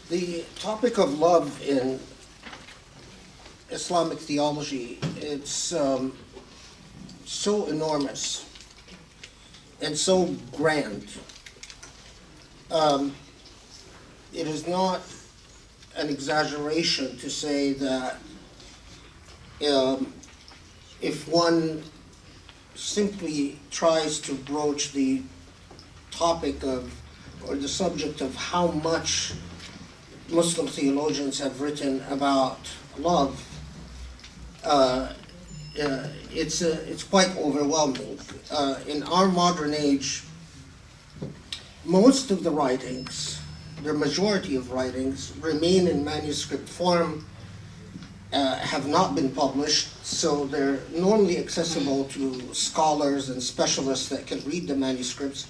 The topic of love in Islamic theology, it's so enormous and so grand. It is not an exaggeration to say that if one simply tries to broach the topic of, or the subject of how much Muslim theologians have written about love, it's quite overwhelming. In our modern age, most of the writings, the majority of writings, remain in manuscript form, have not been published, so they're normally accessible to scholars and specialists that can read the manuscripts.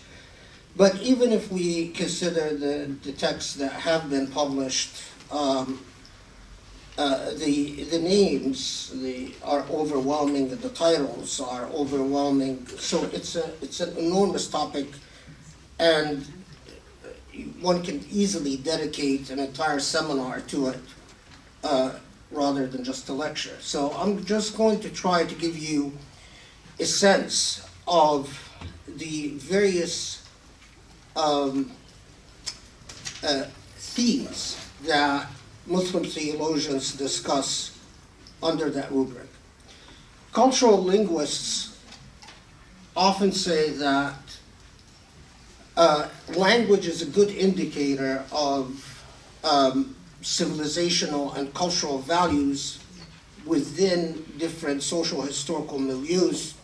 But even if we consider the texts that have been published, the names are overwhelming, the titles are overwhelming. So it's an enormous topic, and one can easily dedicate an entire seminar to it rather than just a lecture. So I'm just going to try to give you a sense of the various themes that Muslim theologians discuss under that rubric. Cultural linguists often say that language is a good indicator of civilizational and cultural values within different social historical milieus.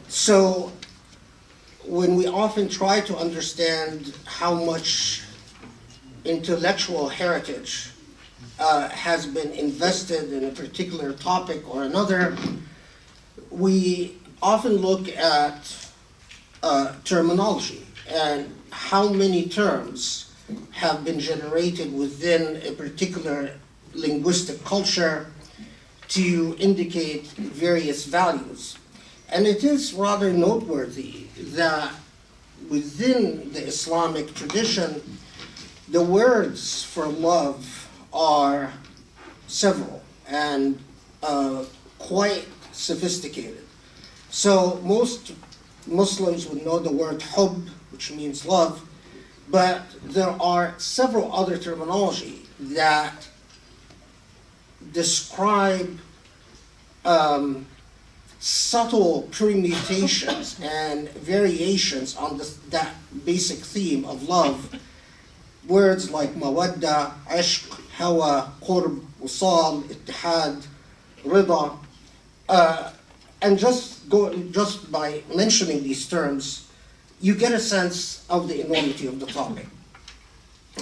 So when we often try to understand how much intellectual heritage has been invested in a particular topic or another, we often look at terminology and how many terms have been generated within a particular linguistic culture to indicate various values. And it is rather noteworthy that within the Islamic tradition, the words for love are several and quite sophisticated. So most Muslims would know the word hub, which means love, but there are several other terminology that describe subtle permutations and variations on that basic theme of love. Words like mawadda, ishq, hawa, qurb, wasal, ittihad, rida. And just by mentioning these terms, you get a sense of the enormity of the topic.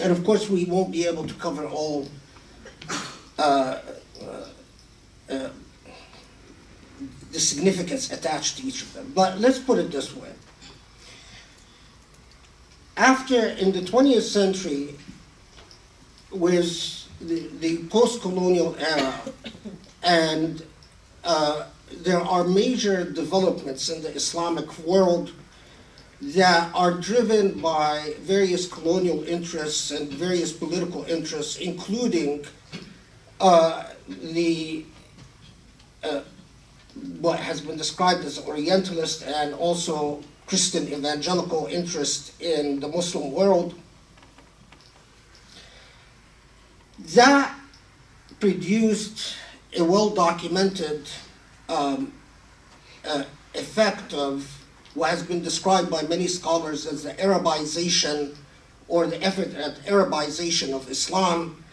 And of course, we won't be able to cover all the significance attached to each of them. But let's put it this way. In the 20th century, with the post-colonial era, and there are major developments in the Islamic world that are driven by various colonial interests and various political interests, including what has been described as Orientalist and also Christian evangelical interest in the Muslim world. That produced a well-documented effect of what has been described by many scholars as the Arabization, or the effort at Arabization of Islam,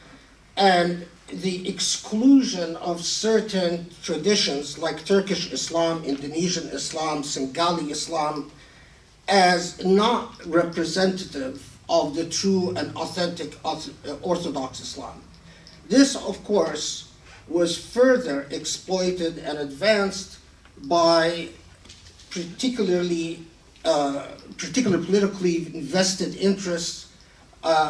and the exclusion of certain traditions like Turkish Islam, Indonesian Islam, Singali Islam, as not representative of the true and authentic Orthodox Islam. This, of course, was further exploited and advanced by particular politically invested interests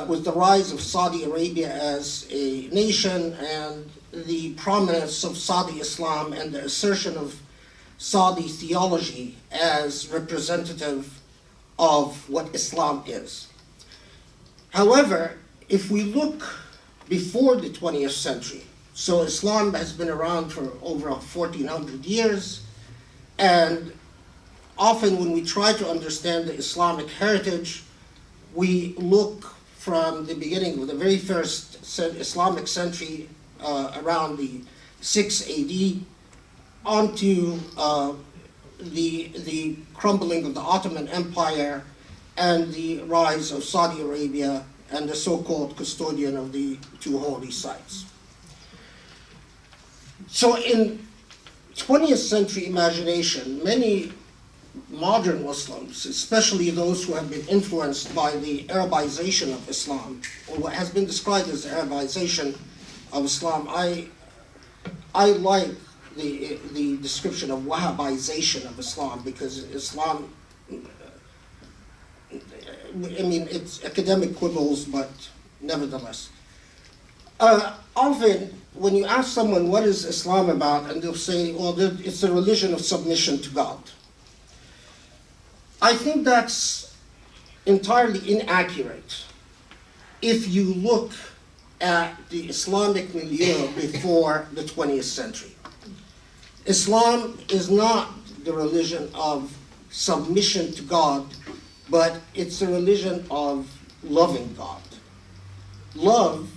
with the rise of Saudi Arabia as a nation and the prominence of Saudi Islam and the assertion of Saudi theology as representative of what Islam is. However, if we look before the 20th century, so Islam has been around for over 1400 years, and often when we try to understand the Islamic heritage, we look from the beginning of the very first Islamic century, around the 6 AD, onto the crumbling of the Ottoman Empire and the rise of Saudi Arabia and the so-called custodian of the two holy sites. So in 20th century imagination, many modern Muslims, especially those who have been influenced by the Arabization of Islam, or what has been described as the Arabization of Islam, I like the description of Wahhabization of Islam, because Islam, I mean, it's academic quibbles, but nevertheless. Often, when you ask someone what is Islam about, and they'll say, well, it's a religion of submission to God. I think that's entirely inaccurate if you look at the Islamic milieu before the 20th century. Islam is not the religion of submission to God, but it's a religion of loving God. Love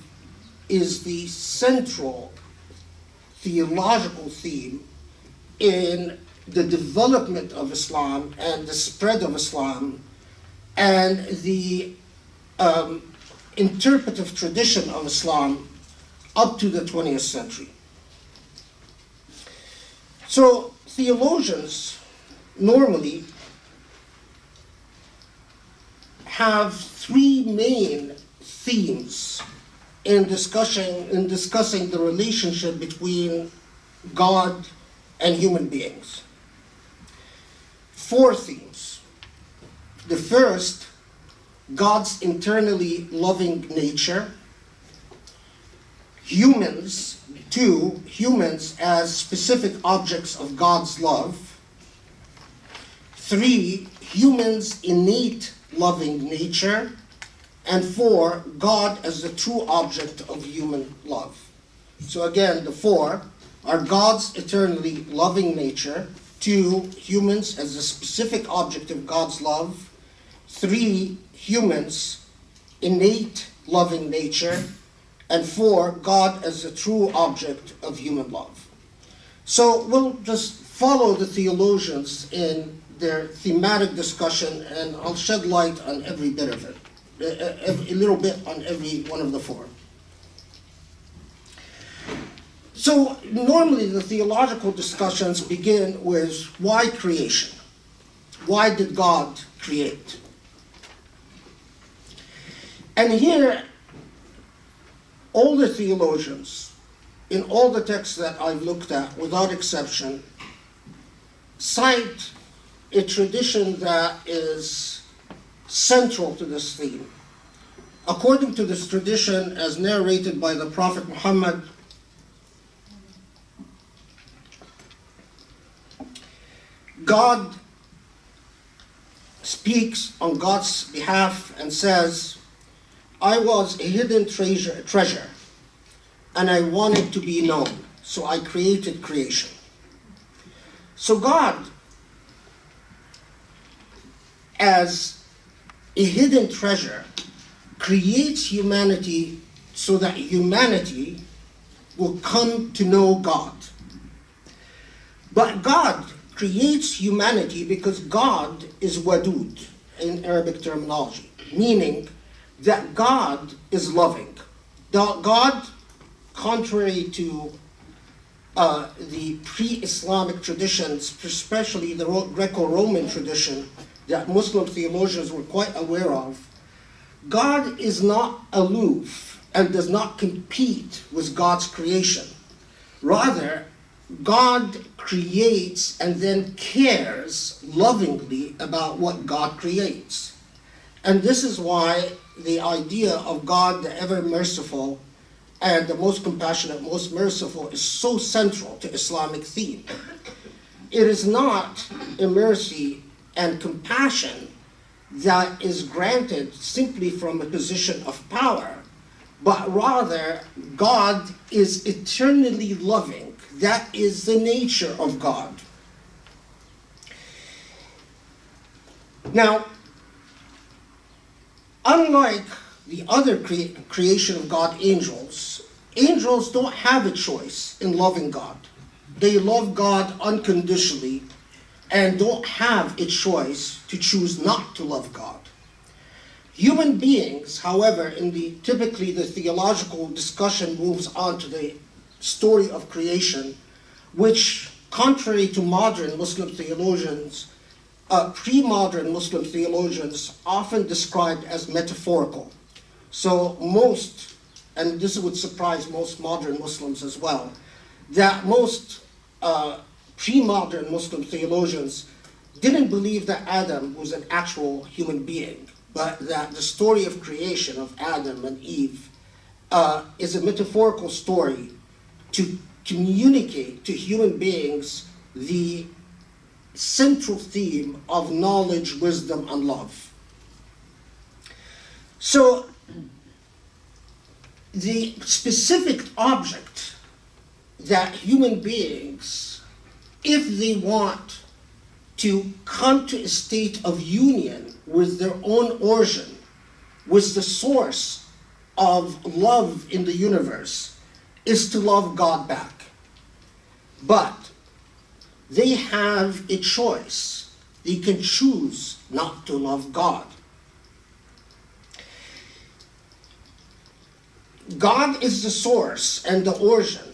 is the central theological theme in the development of Islam and the spread of Islam and the interpretive tradition of Islam up to the 20th century. So theologians normally have three main themes in discussing the relationship between God and human beings. Four themes. The first, God's internally loving nature. Humans, two, humans as specific objects of God's love. Three, humans' innate loving nature. And four, God as the true object of human love. So again, the four are God's eternally loving nature. Two, humans as a specific object of God's love. Three, humans' innate loving nature. And four, God as a true object of human love. So we'll just follow the theologians in their thematic discussion, and I'll shed light on every bit of it, a little bit on every one of the four. So normally the theological discussions begin with why creation? Why did God create? And here, all the theologians, in all the texts that I've looked at, without exception, cite a tradition that is central to this theme. According to this tradition, as narrated by the Prophet Muhammad, God speaks on God's behalf and says, I was a hidden treasure, and I wanted to be known, so I created creation. So God, as a hidden treasure, creates humanity so that humanity will come to know God. But God creates humanity because God is wadud in Arabic terminology, meaning that God is loving. God, contrary to the pre-Islamic traditions, especially the Greco-Roman tradition that Muslim theologians were quite aware of, God is not aloof and does not compete with God's creation. Rather, God creates and then cares lovingly about what God creates. And this is why the idea of God, the ever merciful and the most compassionate, most merciful, is so central to Islamic theme. It is not a mercy and compassion that is granted simply from a position of power, but rather God is eternally loving. That is the nature of God. Now, unlike the other creation of God, angels don't have a choice in loving God. They love God unconditionally and don't have a choice to choose not to love God. Human beings, however, typically the theological discussion moves on to the story of creation, which, contrary to modern Muslim theologians, pre-modern Muslim theologians often described as metaphorical. So most, and this would surprise most modern Muslims as well, that most pre-modern Muslim theologians didn't believe that Adam was an actual human being, but that the story of creation of Adam and Eve is a metaphorical story to communicate to human beings the central theme of knowledge, wisdom, and love. So the specific object that human beings, if they want to come to a state of union with their own origin, with the source of love in the universe, is to love God back. But they have a choice. They can choose not to love God. God is the source and the origin,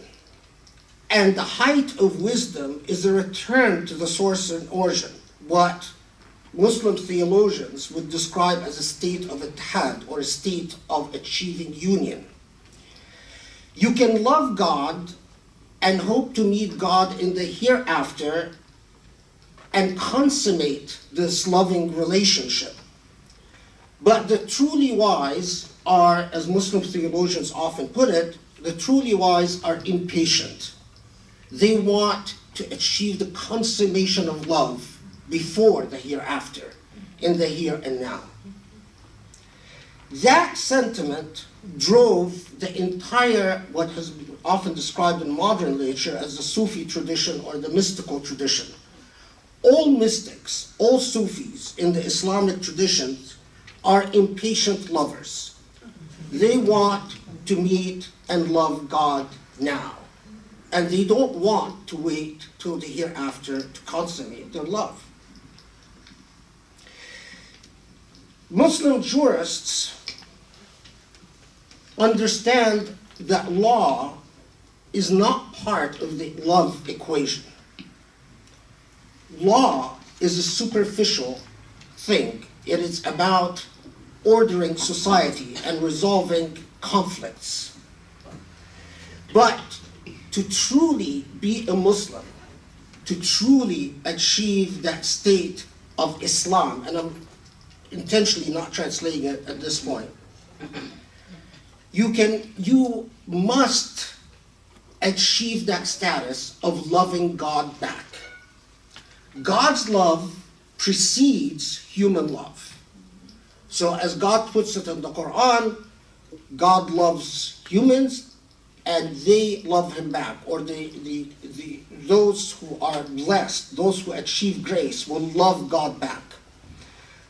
and the height of wisdom is a return to the source and origin, what Muslim theologians would describe as a state of ittihad, or a state of achieving union. You can love God and hope to meet God in the hereafter and consummate this loving relationship. But the truly wise are, as Muslim theologians often put it, the truly wise are impatient. They want to achieve the consummation of love before the hereafter, in the here and now. That sentiment drove the entire, what has been often described in modern literature as the Sufi tradition or the mystical tradition. All mystics, all Sufis in the Islamic traditions are impatient lovers. They want to meet and love God now. And they don't want to wait till the hereafter to consummate their love. Muslim jurists understand that law is not part of the love equation. Law is a superficial thing. It is about ordering society and resolving conflicts. But to truly be a Muslim, to truly achieve that state of Islam, and I'm intentionally not translating it at this point, you must achieve that status of loving God back. God's love precedes human love. So as God puts it in the Quran, God loves humans and they love him back, or those who are blessed, those who achieve grace will love God back.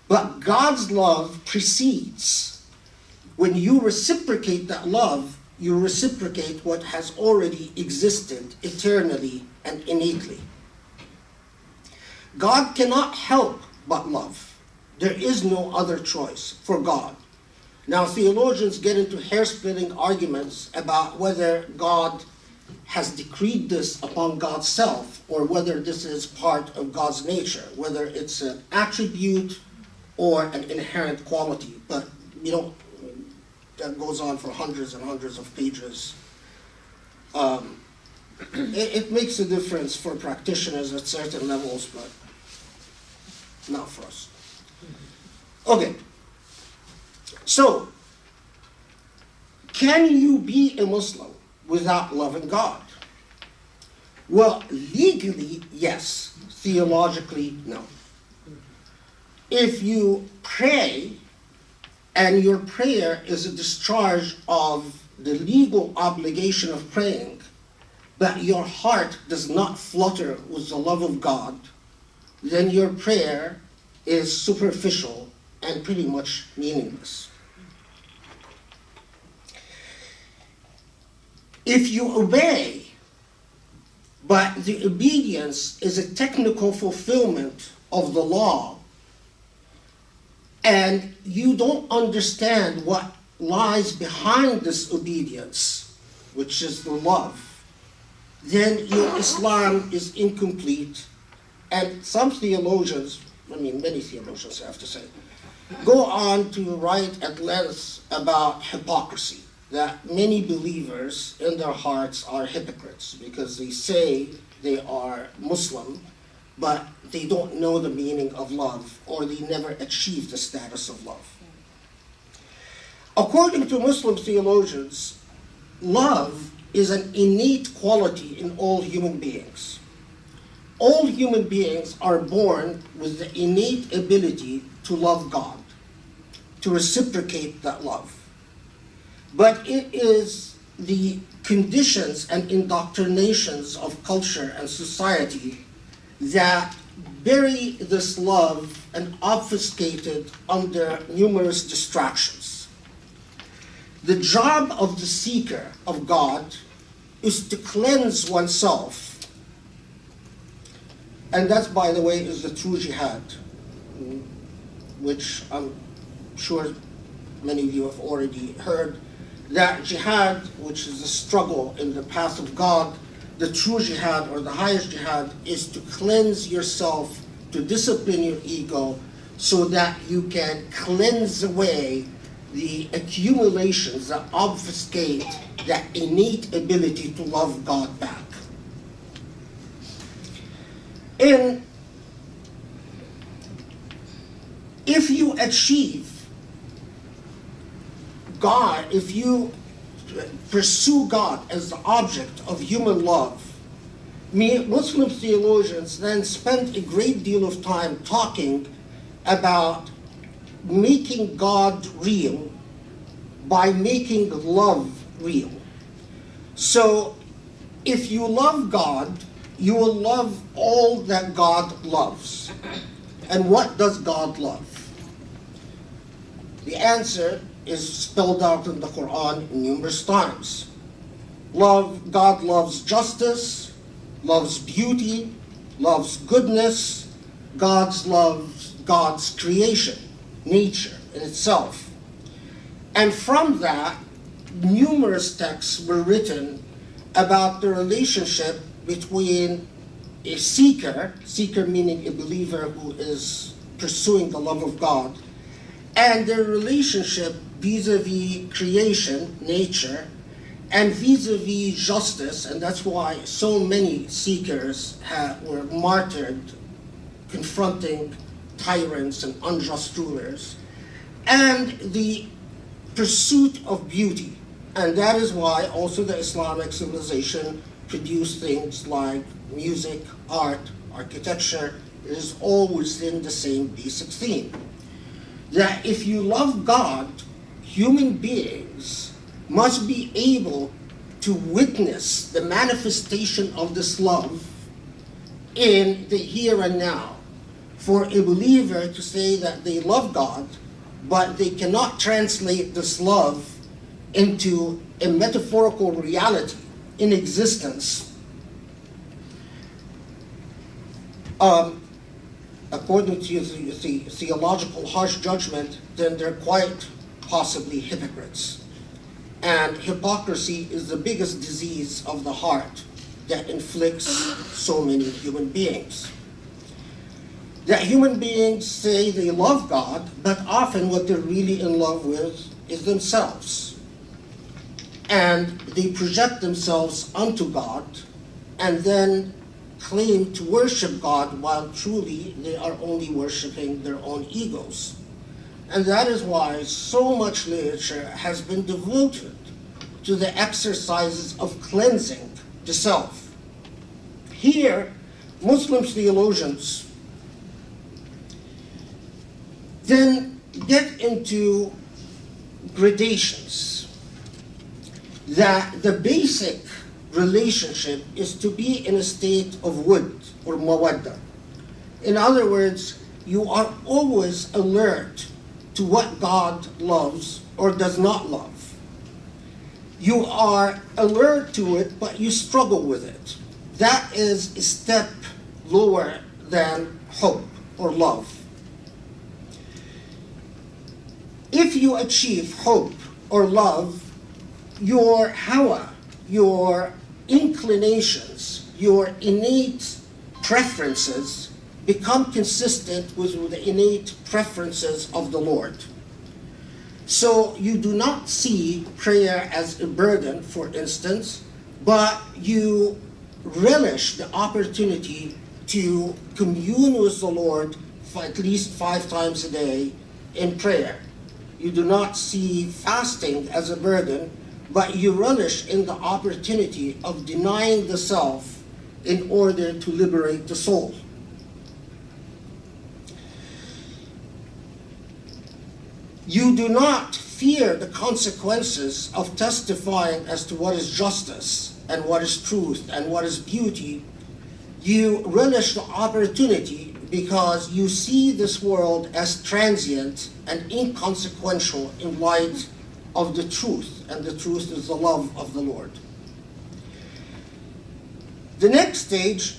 But God's love precedes. When you reciprocate that love, you reciprocate what has already existed eternally and innately. God cannot help but love. There is no other choice for God. Now, theologians get into hair-splitting arguments about whether God has decreed this upon God's self, or whether this is part of God's nature, whether it's an attribute or an inherent quality. But, that goes on for hundreds and hundreds of pages. It makes a difference for practitioners at certain levels, but not for us. Okay. So, can you be a Muslim without loving God? Well, legally, yes. Theologically, no. if you pray and your prayer is a discharge of the legal obligation of praying, but your heart does not flutter with the love of God, then your prayer is superficial and pretty much meaningless. If you obey, but the obedience is a technical fulfillment of the law, and you don't understand what lies behind this obedience, which is the love, then your Islam is incomplete. And some theologians, many theologians I have to say, go on to write at length about hypocrisy, that many believers in their hearts are hypocrites because they say they are Muslim, but they don't know the meaning of love, or they never achieve the status of love. According to Muslim theologians, love is an innate quality in all human beings. All human beings are born with the innate ability to love God, to reciprocate that love. But it is the conditions and indoctrinations of culture and society that bury this love and obfuscate it under numerous distractions. The job of the seeker of God is to cleanse oneself, and that, by the way, is the true jihad, which I'm sure many of you have already heard. That jihad, which is a struggle in the path of God, the true jihad, or the highest jihad, is to cleanse yourself, to discipline your ego, so that you can cleanse away the accumulations that obfuscate that innate ability to love God back. And if you achieve God, if you pursue God as the object of human love, Muslim theologians then spend a great deal of time talking about making God real by making love real. So if you love God, you will love all that God loves. And what does God love? The answer is spelled out in the Quran numerous times. God loves justice, loves beauty, loves goodness. God loves God's creation, nature in itself. And from that, numerous texts were written about the relationship between a seeker meaning a believer who is pursuing the love of God, and their relationship vis-a-vis creation, nature, and vis-a-vis justice, and that's why so many seekers were martyred confronting tyrants and unjust rulers, and the pursuit of beauty. And that is why also the Islamic civilization produced things like music, art, architecture. It is all within the same basic theme. That if you love God, human beings must be able to witness the manifestation of this love in the here and now. For a believer to say that they love God, but they cannot translate this love into a metaphorical reality in existence, according to the theological harsh judgment, then they're quite possibly hypocrites. And hypocrisy is the biggest disease of the heart that inflicts so many human beings. That human beings say they love God, but often what they're really in love with is themselves. And they project themselves onto God and then claim to worship God while truly they are only worshiping their own egos. And that is why so much literature has been devoted to the exercises of cleansing the self. Here, Muslim theologians then get into gradations. That the basic relationship is to be in a state of wud or mawadda. In other words, you are always alert to what God loves or does not love. You are alert to it, but you struggle with it. That is a step lower than hope or love. If you achieve hope or love, your hawa, your inclinations, your innate preferences become consistent with the innate preferences of the Lord. So you do not see prayer as a burden, for instance, but you relish the opportunity to commune with the Lord for at least 5 times a day in prayer. You do not see fasting as a burden, but you relish in the opportunity of denying the self in order to liberate the soul. You do not fear the consequences of testifying as to what is justice and what is truth and what is beauty. You relish the opportunity because you see this world as transient and inconsequential in light of the truth, and the truth is the love of the Lord. The next stage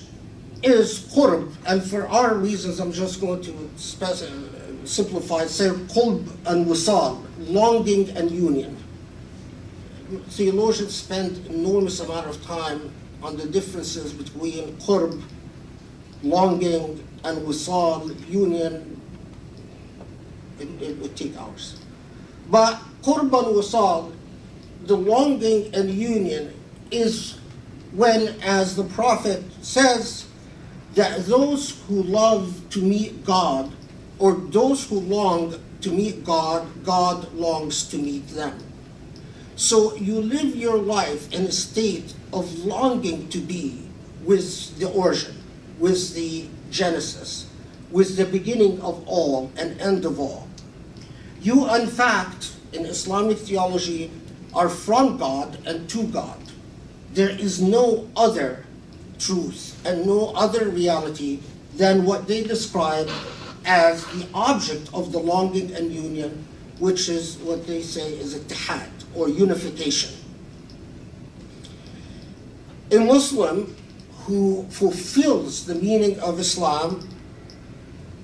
is qurb, and for our reasons I'm just going to simplify, say qulb and wisal, longing and union. Theologians spend enormous amount of time on the differences between qurb, longing, and wisal, union. It would take hours. But qurb and wisal, the longing and union, is when, as the Prophet says, that those who love to meet God, or those who long to meet God, God longs to meet them. So you live your life in a state of longing to be with the origin, with the genesis, with the beginning of all and end of all. You, in fact, in Islamic theology, are from God and to God. There is no other truth and no other reality than what they describe as the object of the longing and union, which is what they say is ittihad, or unification. A Muslim who fulfills the meaning of Islam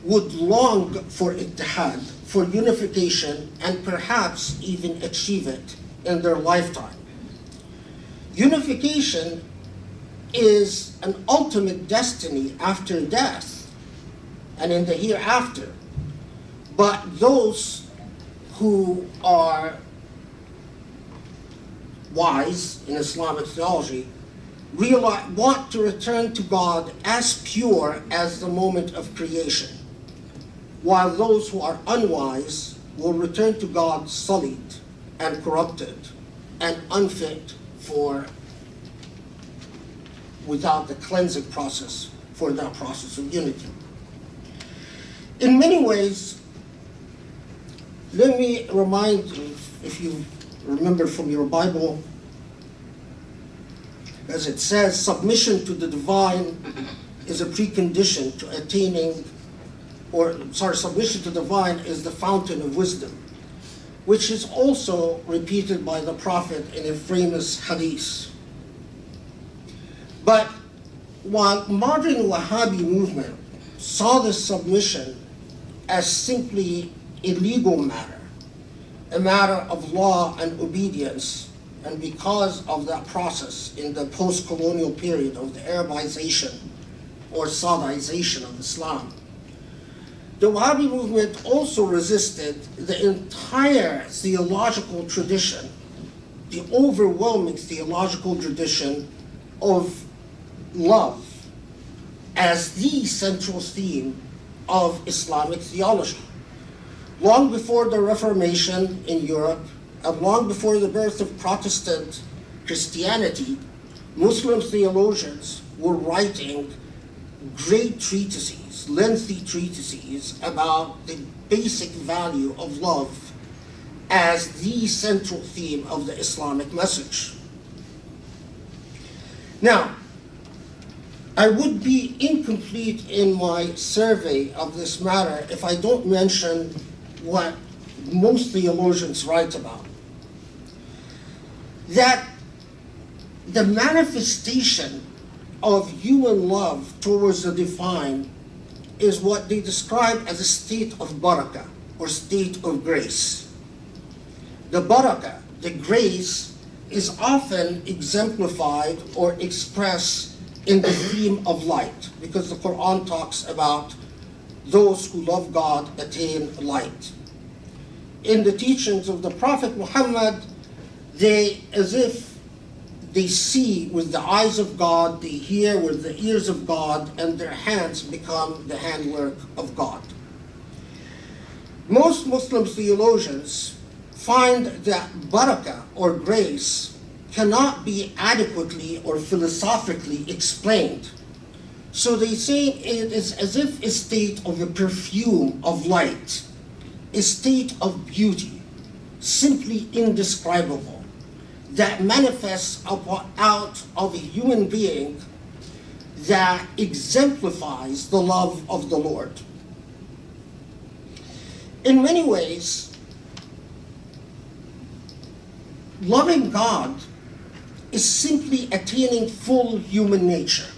would long for ittihad, for unification, and perhaps even achieve it in their lifetime. Unification is an ultimate destiny after death and in the hereafter. But those who are wise in Islamic theology want to return to God as pure as the moment of creation, while those who are unwise will return to God sullied and corrupted and unfit without the cleansing process for that process of unity. In many ways, let me remind you, if you remember from your Bible, as it says, submission to the divine is a precondition to attaining, submission to the divine is the fountain of wisdom, which is also repeated by the Prophet in a famous hadith. But while modern Wahhabi movement saw this submission as simply a legal matter, a matter of law and obedience, and because of that process in the post-colonial period of the Arabization or Saudization of Islam, the Wahhabi movement also resisted the entire theological tradition, the overwhelming theological tradition of love as the central theme of Islamic theology. Long before the Reformation in Europe, and long before the birth of Protestant Christianity, Muslim theologians were writing great treatises, lengthy treatises about the basic value of love as the central theme of the Islamic message. Now, I would be incomplete in my survey of this matter if I don't mention what most theologians write about. That the manifestation of human love towards the divine is what they describe as a state of barakah, or state of grace. The barakah, the grace, is often exemplified or expressed in the theme of light, because the Quran talks about those who love God attain light. In the teachings of the Prophet Muhammad, they, as if they see with the eyes of God, they hear with the ears of God, and their hands become the handwork of God. Most Muslim theologians find that barakah, or grace, cannot be adequately or philosophically explained. So they say it is as if a state of a perfume of light, a state of beauty, simply indescribable, that manifests out of a human being that exemplifies the love of the Lord. In many ways, loving God is simply attaining full human nature.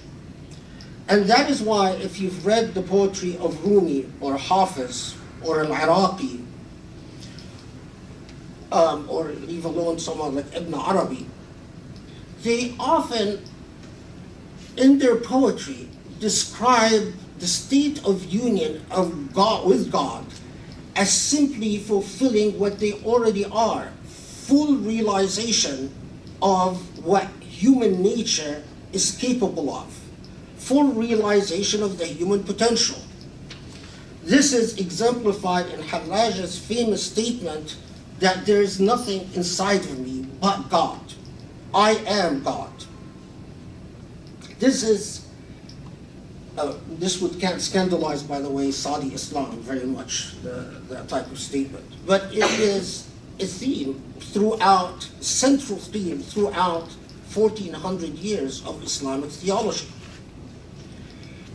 And that is why, if you've read the poetry of Rumi or Hafiz or Al-Iraqi, or leave alone someone like Ibn Arabi, they often, in their poetry, describe the state of union of God with God as simply fulfilling what they already are, full realization of what human nature is capable of, full realization of the human potential. This is exemplified in Hallaj's famous statement that there is nothing inside of me but God. I am God. This would scandalize, by the way, Saudi Islam very much, that type of statement. But it is a theme throughout, central theme throughout 1400 years of Islamic theology.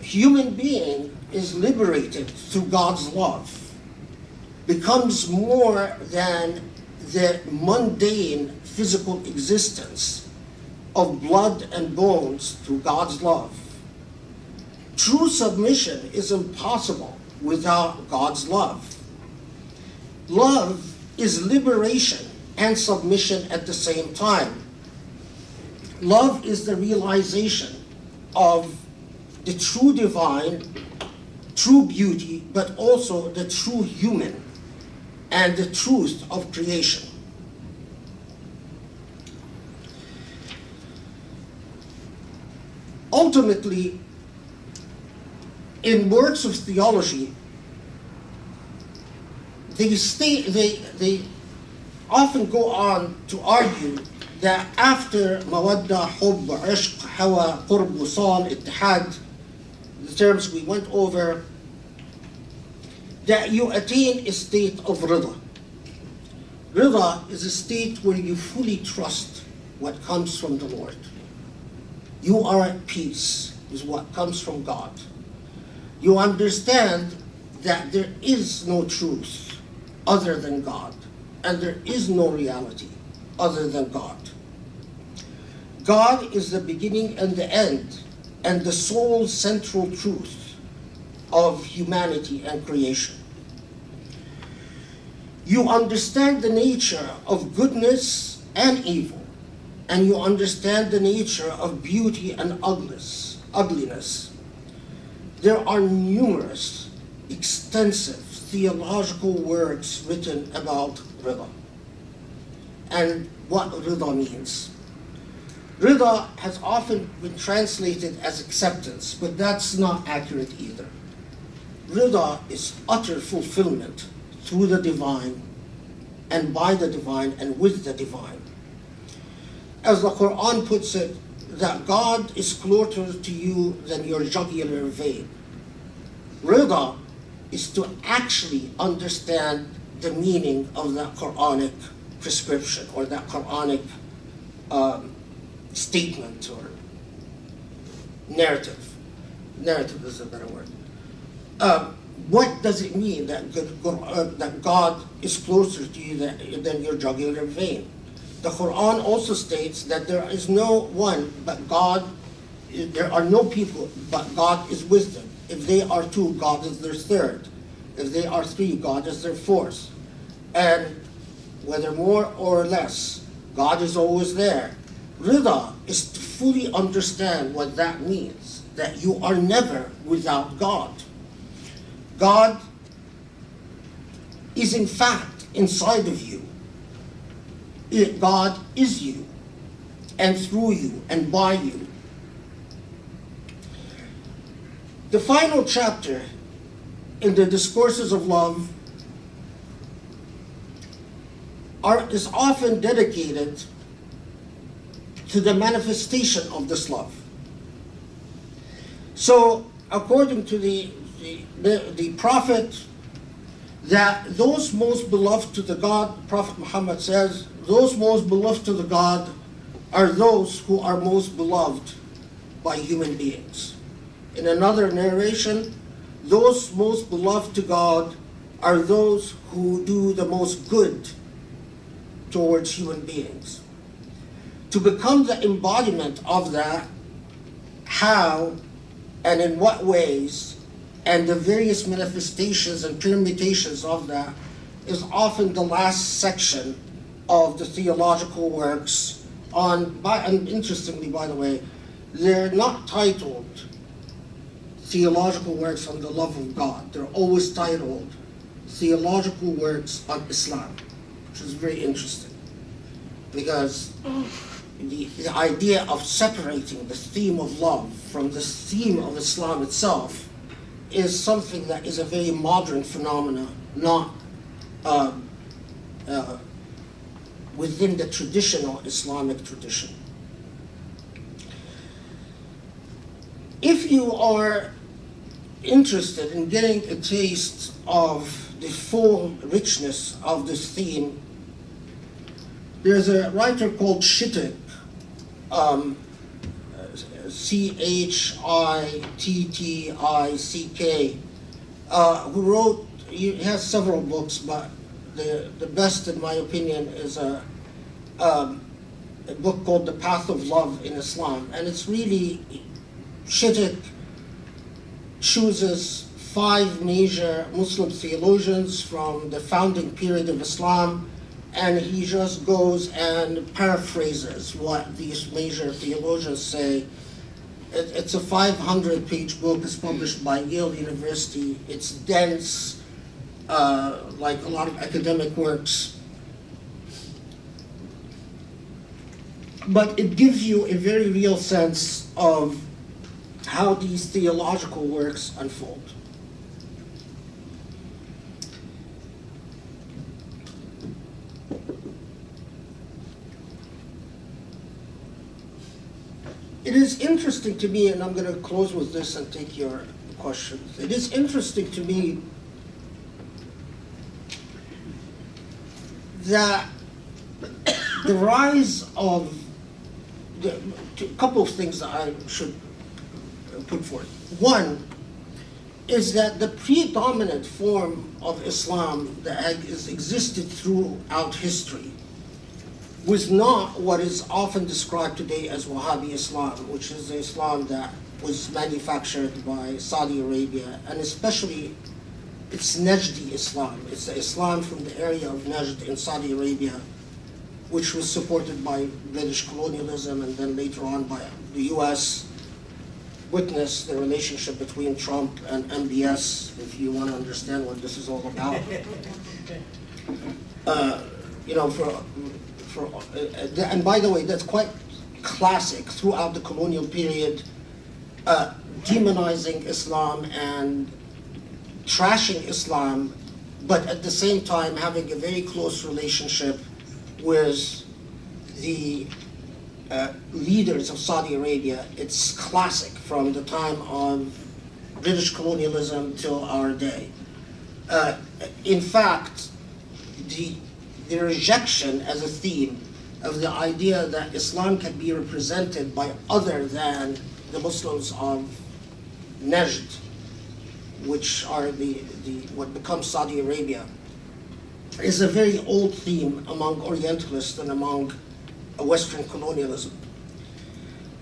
Human being is liberated through God's love, becomes more than the mundane physical existence of blood and bones through God's love. True submission is impossible without God's love. Love is liberation and submission at the same time. Love is the realization of the true divine, true beauty, but also the true human and the truth of creation. Ultimately, in works of theology, they often go on to argue that after mawadda, hubb, ishq, hawa, qurb, wusal, ittihad, the terms we went over, that you attain a state of rida. Rida is a state where you fully trust what comes from the Lord. You are at peace with what comes from God. You understand that there is no truth other than God, and there is no reality other than God. God is the beginning and the end, and the sole central truth of humanity and creation. You understand the nature of goodness and evil, and you understand the nature of beauty and ugliness. There are numerous, extensive theological works written about Rida and what Rida means. Rida has often been translated as acceptance, but that's not accurate either. Rida is utter fulfillment through the divine, and by the divine, and with the divine. As the Quran puts it, that God is closer to you than your jugular vein. Rida is to actually understand the meaning of that Quranic prescription or that Quranic statement or narrative. Narrative is a better word. What does it mean that God is closer to you than your jugular vein? The Quran also states that there is no one but God, there are no people but God is wisdom. If they are two, God is their third. If they are three, God is their fourth. And whether more or less, God is always there. Rida is to fully understand what that means, that you are never without God. God is in fact inside of you. God is you, and through you, and by you. The final chapter in the discourses of love is often dedicated to the manifestation of this love. So, according to the Prophet, that those most beloved to the God, Prophet Muhammad says, those most beloved to the God are those who are most beloved by human beings. In another narration, those most beloved to God are those who do the most good towards human beings. To become the embodiment of that, how and in what ways, and the various manifestations and permutations of that, is often the last section of the theological works on, and interestingly, by the way, they're not titled theological works on the love of God. They're always titled theological works on Islam, which is very interesting, because the idea of separating the theme of love from the theme of Islam itself is something that is a very modern phenomenon, not within the traditional Islamic tradition. If you are interested in getting a taste of the full richness of this theme, there's a writer called Chittick, Chittick, who wrote, he has several books, but the best, in my opinion, is a book called The Path of Love in Islam. And it's really, Chittick chooses 5 major Muslim theologians from the founding period of Islam, and he just goes and paraphrases what these major theologians say. It's a 500-page book. It's published by Yale University. It's dense, like a lot of academic works. But it gives you a very real sense of how these theological works unfold. It is interesting to me, and I'm going to close with this and take your questions. It is interesting to me that the rise of a couple of things that I should put forth. One is that the predominant form of Islam that has existed throughout history was not what is often described today as Wahhabi Islam, which is the Islam that was manufactured by Saudi Arabia, and especially it's Najdi Islam. It's the Islam from the area of Najd in Saudi Arabia, which was supported by British colonialism and then later on by the US. Witness the relationship between Trump and MBS, if you want to understand what this is all about. And by the way, that's quite classic throughout the colonial period, demonizing Islam and trashing Islam, but at the same time having a very close relationship with the leaders of Saudi Arabia. It's classic from the time of British colonialism till our day. In fact, the rejection as a theme of the idea that Islam can be represented by other than the Muslims of Najd, which are what becomes Saudi Arabia, is a very old theme among Orientalists and among Western colonialism.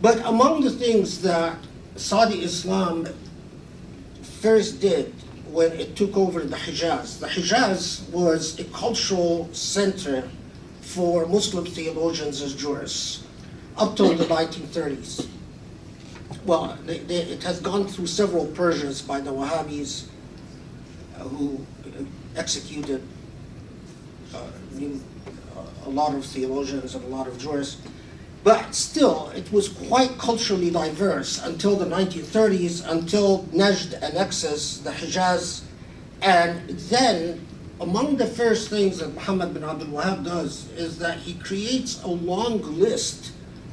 But among the things that Saudi Islam first did when it took over the Hijaz was a cultural center for Muslim theologians as jurists up till the 1930s. Well, it has gone through several purges by the Wahhabis who executed a lot of theologians and a lot of jurists. But still, it was quite culturally diverse until the 1930s, until Najd annexes the Hijaz. And then, among the first things that Muhammad bin Abdul Wahhab does is that he creates a long list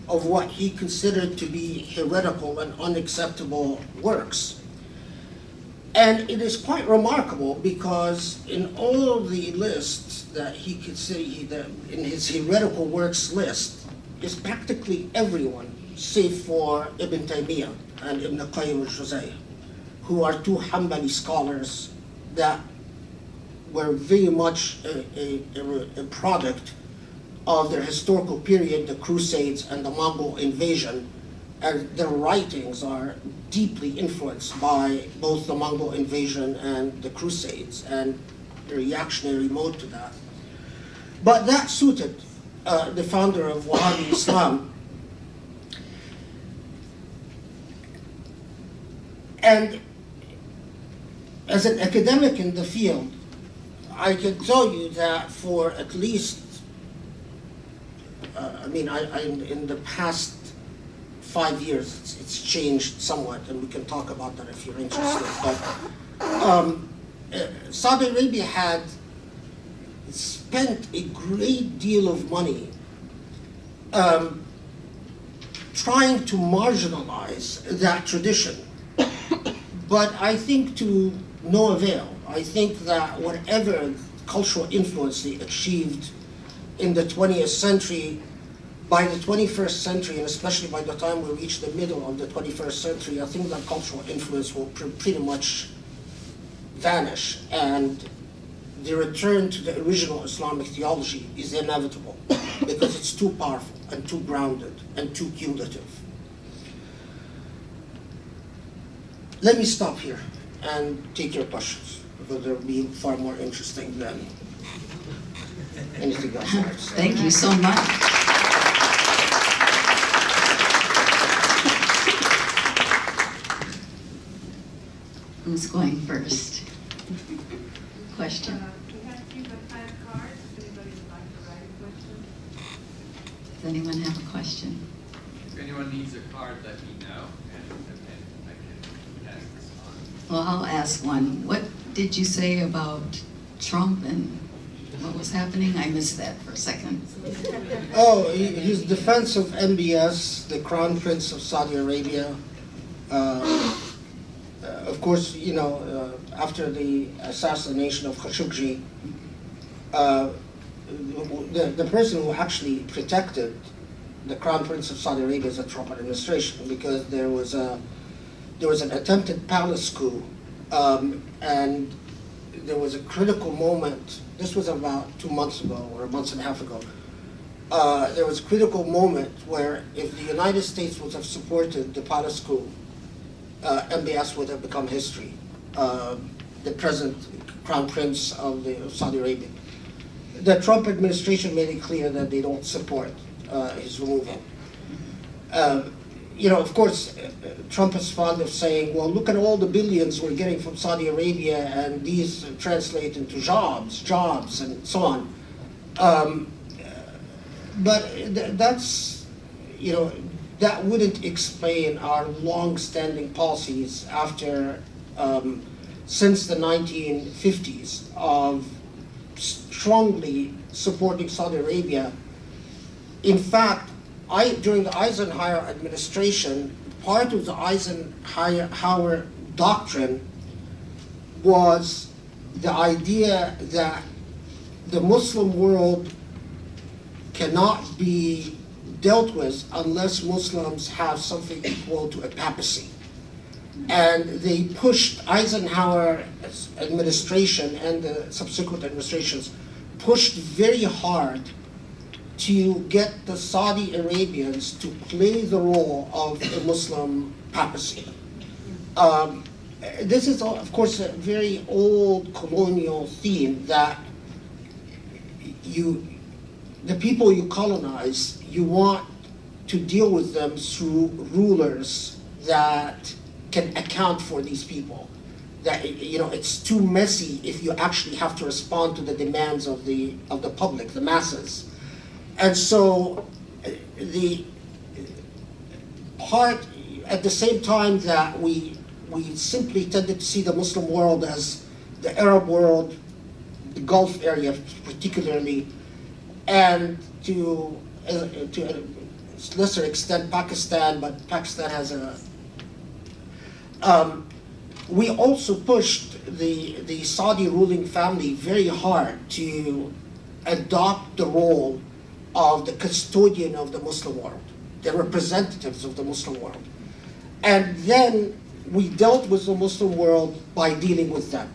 of what he considered to be heretical and unacceptable works. And it is quite remarkable because in all of the lists that he considered, in his heretical works list, is practically everyone, save for Ibn Taymiyyah and Ibn Qayyim al-Jawziyya, who are two Hanbali scholars that were very much a product of their historical period, the Crusades and the Mongol invasion, and their writings are deeply influenced by both the Mongol invasion and the Crusades and the reactionary mode to that. But that suited the founder of Wahhabi Islam. And as an academic in the field, I can tell you that for at least, in the past 5 years, it's changed somewhat, and we can talk about that if you're interested. But Saudi Arabia had spent a great deal of money trying to marginalize that tradition. But I think to no avail. I think that whatever cultural influence they achieved in the 20th century, by the 21st century, and especially by the time we reach the middle of the 21st century, I think that cultural influence will pretty much vanish, and the return to the original Islamic theology is inevitable because it's too powerful and too grounded and too cumulative. Let me stop here and take your questions, because they'll be far more interesting than anything else I have to say. Thank you so much. Who's going first? Question. We have a few time cards. If anybody would like to write a question. Does anyone have a question? If anyone needs a card, let me know, and I can pass this on. Well, I'll ask one. What did you say about Trump and what was happening? I missed that for a second. Oh, his defense of MBS, the Crown Prince of Saudi Arabia. Of course, after the assassination of Khashoggi, the person who actually protected the Crown Prince of Saudi Arabia is the Trump administration, because there was an attempted palace coup, and there was a critical moment. This was about 2 months ago, or a month and a half ago. There was a critical moment where if the United States would have supported the palace coup, MBS would have become history. The present Crown Prince of Saudi Arabia. The Trump administration made it clear that they don't support his removal. Of course, Trump is fond of saying, well, look at all the billions we're getting from Saudi Arabia, and these translate into jobs, and so on. But that's, that wouldn't explain our long-standing policies since the 1950s of strongly supporting Saudi Arabia. In fact, during the Eisenhower administration, part of the Eisenhower doctrine was the idea that the Muslim world cannot be dealt with unless Muslims have something equal to a papacy. And they pushed Eisenhower's administration and the subsequent administrations pushed very hard to get the Saudi Arabians to play the role of a Muslim papacy. This is, of course, a very old colonial theme that the people you colonize, you want to deal with them through rulers that can account for these people. That, it's too messy if you actually have to respond to the demands of the public, the masses. And so the part, at the same time that we simply tended to see the Muslim world as the Arab world, the Gulf area particularly, and to a lesser extent Pakistan, but Pakistan has we also pushed the Saudi ruling family very hard to adopt the role of the custodian of the Muslim world, the representatives of the Muslim world. And then we dealt with the Muslim world by dealing with them.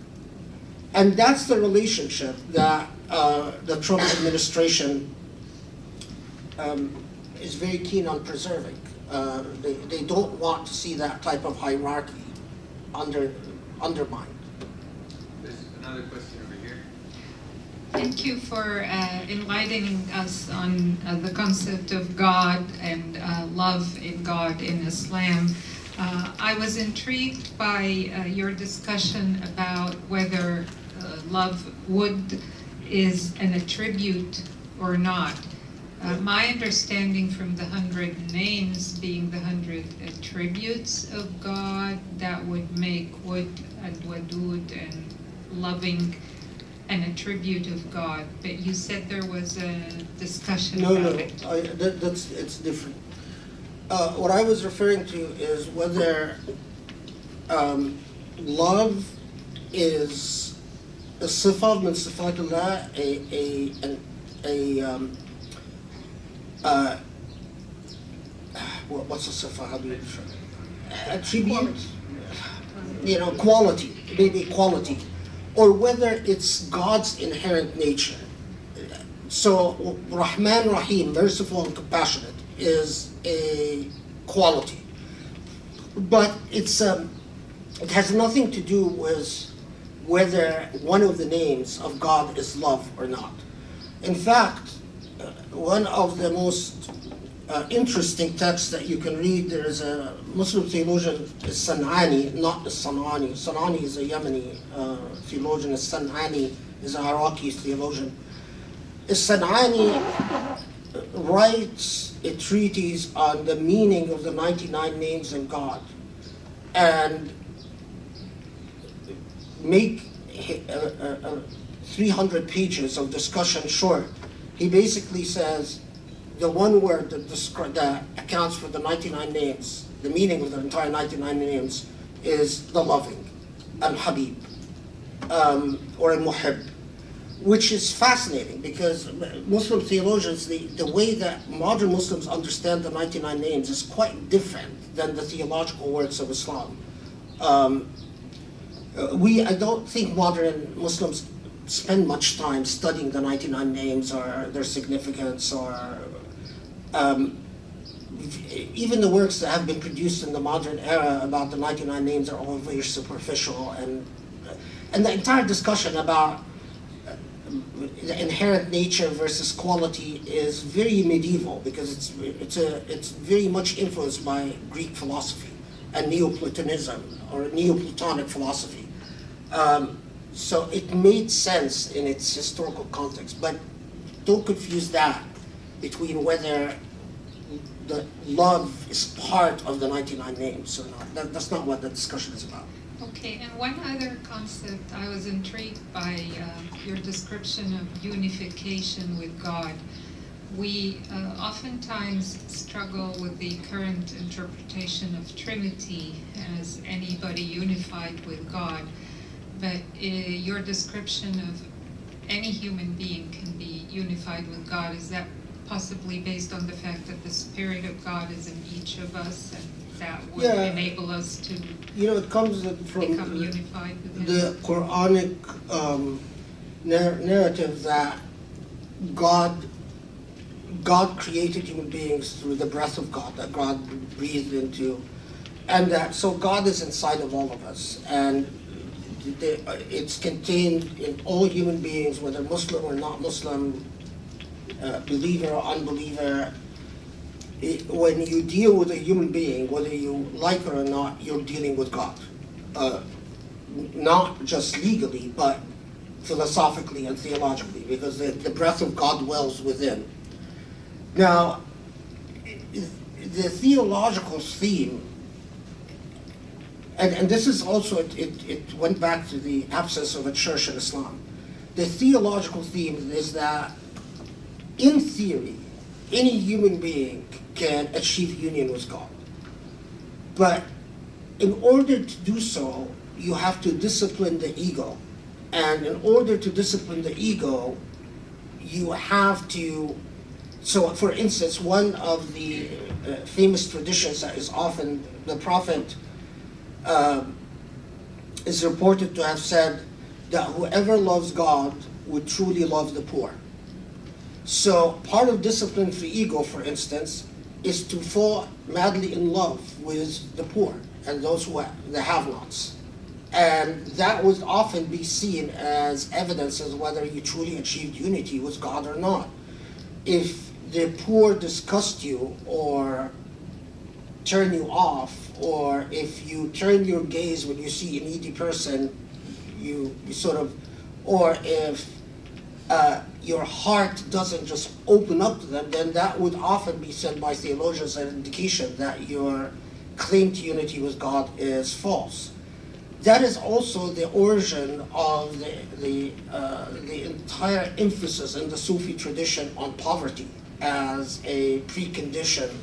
And that's the relationship that the Trump administration is very keen on preserving. They don't want to see that type of hierarchy undermined. There's another question over here. Thank you for enlightening us on the concept of God and love in God in Islam. I was intrigued by your discussion about whether love is an attribute or not. My understanding from the 100 names being the 100 attributes of God that would make Wud and Wadud and loving an attribute of God, but you said there was a discussion about it. No, it's different. What I was referring to is whether love is a sifa min sifatullah, what's a sifa? How do you describe it? Attribute, quality, maybe quality, or whether it's God's inherent nature. So Rahman Rahim, merciful and compassionate, is a quality, but it has nothing to do with whether one of the names of God is love or not. In fact, one of the most interesting texts that you can read, there is a Muslim theologian, San'ani, not the San'ani. San'ani is a Yemeni theologian. San'ani is an Iraqi theologian. San'ani writes a treatise on the meaning of the 99 names of God and make 300 pages of discussion short. He basically says the one word that accounts for the 99 names, the meaning of the entire 99 names, is the loving, al-Habib, or al-Muhib, which is fascinating because Muslim theologians, the way that modern Muslims understand the 99 names is quite different than the theological works of Islam. I don't think modern Muslims spend much time studying the 99 names or their significance, or even the works that have been produced in the modern era about the 99 names are all very superficial, and the entire discussion about the inherent nature versus quality is very medieval because it's very much influenced by Greek philosophy and Neoplatonism or Neoplatonic philosophy. So it made sense in its historical context, but don't confuse that between whether the love is part of the 99 names or not. That's not what the discussion is about. Okay, and one other concept, I was intrigued by your description of unification with God. We oftentimes struggle with the current interpretation of Trinity as anybody unified with God. but your description of any human being can be unified with God, is that possibly based on the fact that the Spirit of God is in each of us, and that would enable us to it comes from become unified with Him? the Quranic narrative that God created human beings through the breath of God, that God breathed into, and that so God is inside of all of us, and it's contained in all human beings, whether Muslim or not Muslim, believer or unbeliever. When you deal with a human being, whether you like it or not, you're dealing with God. Not just legally, but philosophically and theologically, because the breath of God dwells within. Now, the theological theme, and this is also, it went back to the absence of a church in Islam. The theological theme is that, in theory, any human being can achieve union with God. But in order to do so, you have to discipline the ego. And in order to discipline the ego, you have to, so for instance, one of the famous traditions that is often, the Prophet is reported to have said that whoever loves God would truly love the poor. So part of discipline for ego, for instance, is to fall madly in love with the poor and those who the have-nots. And that would often be seen as evidence as whether you truly achieved unity with God or not. If the poor disgust you or turn you off, or if you turn your gaze when you see a needy person, you sort of, or if your heart doesn't just open up to them, then that would often be said by theologians as an indication that your claim to unity with God is false. That is also the origin of the entire emphasis in the Sufi tradition on poverty as a precondition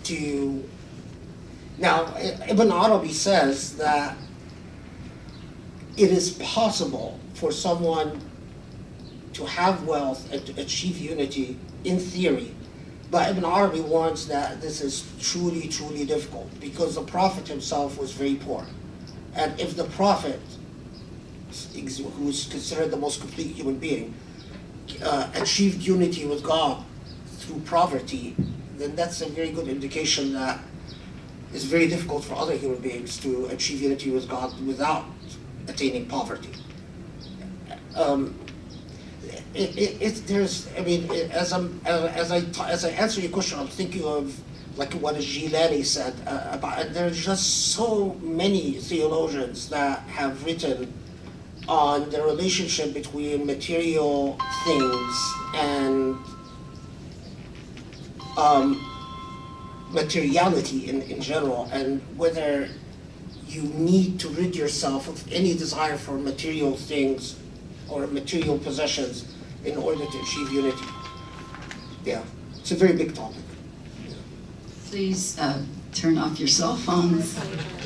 to. Now, Ibn Arabi says that it is possible for someone to have wealth and to achieve unity in theory, but Ibn Arabi warns that this is truly, truly difficult because the Prophet himself was very poor. And if the Prophet, who is considered the most complete human being, achieved unity with God through poverty, then that's a very good indication that it's very difficult for other human beings to achieve unity with God without attaining poverty. As I answer your question, I'm thinking of like what Jilani said about. There's just so many theologians that have written on the relationship between material things and materiality in general, and whether you need to rid yourself of any desire for material things or material possessions in order to achieve unity. Yeah, it's a very big topic. Please turn off your cell phones.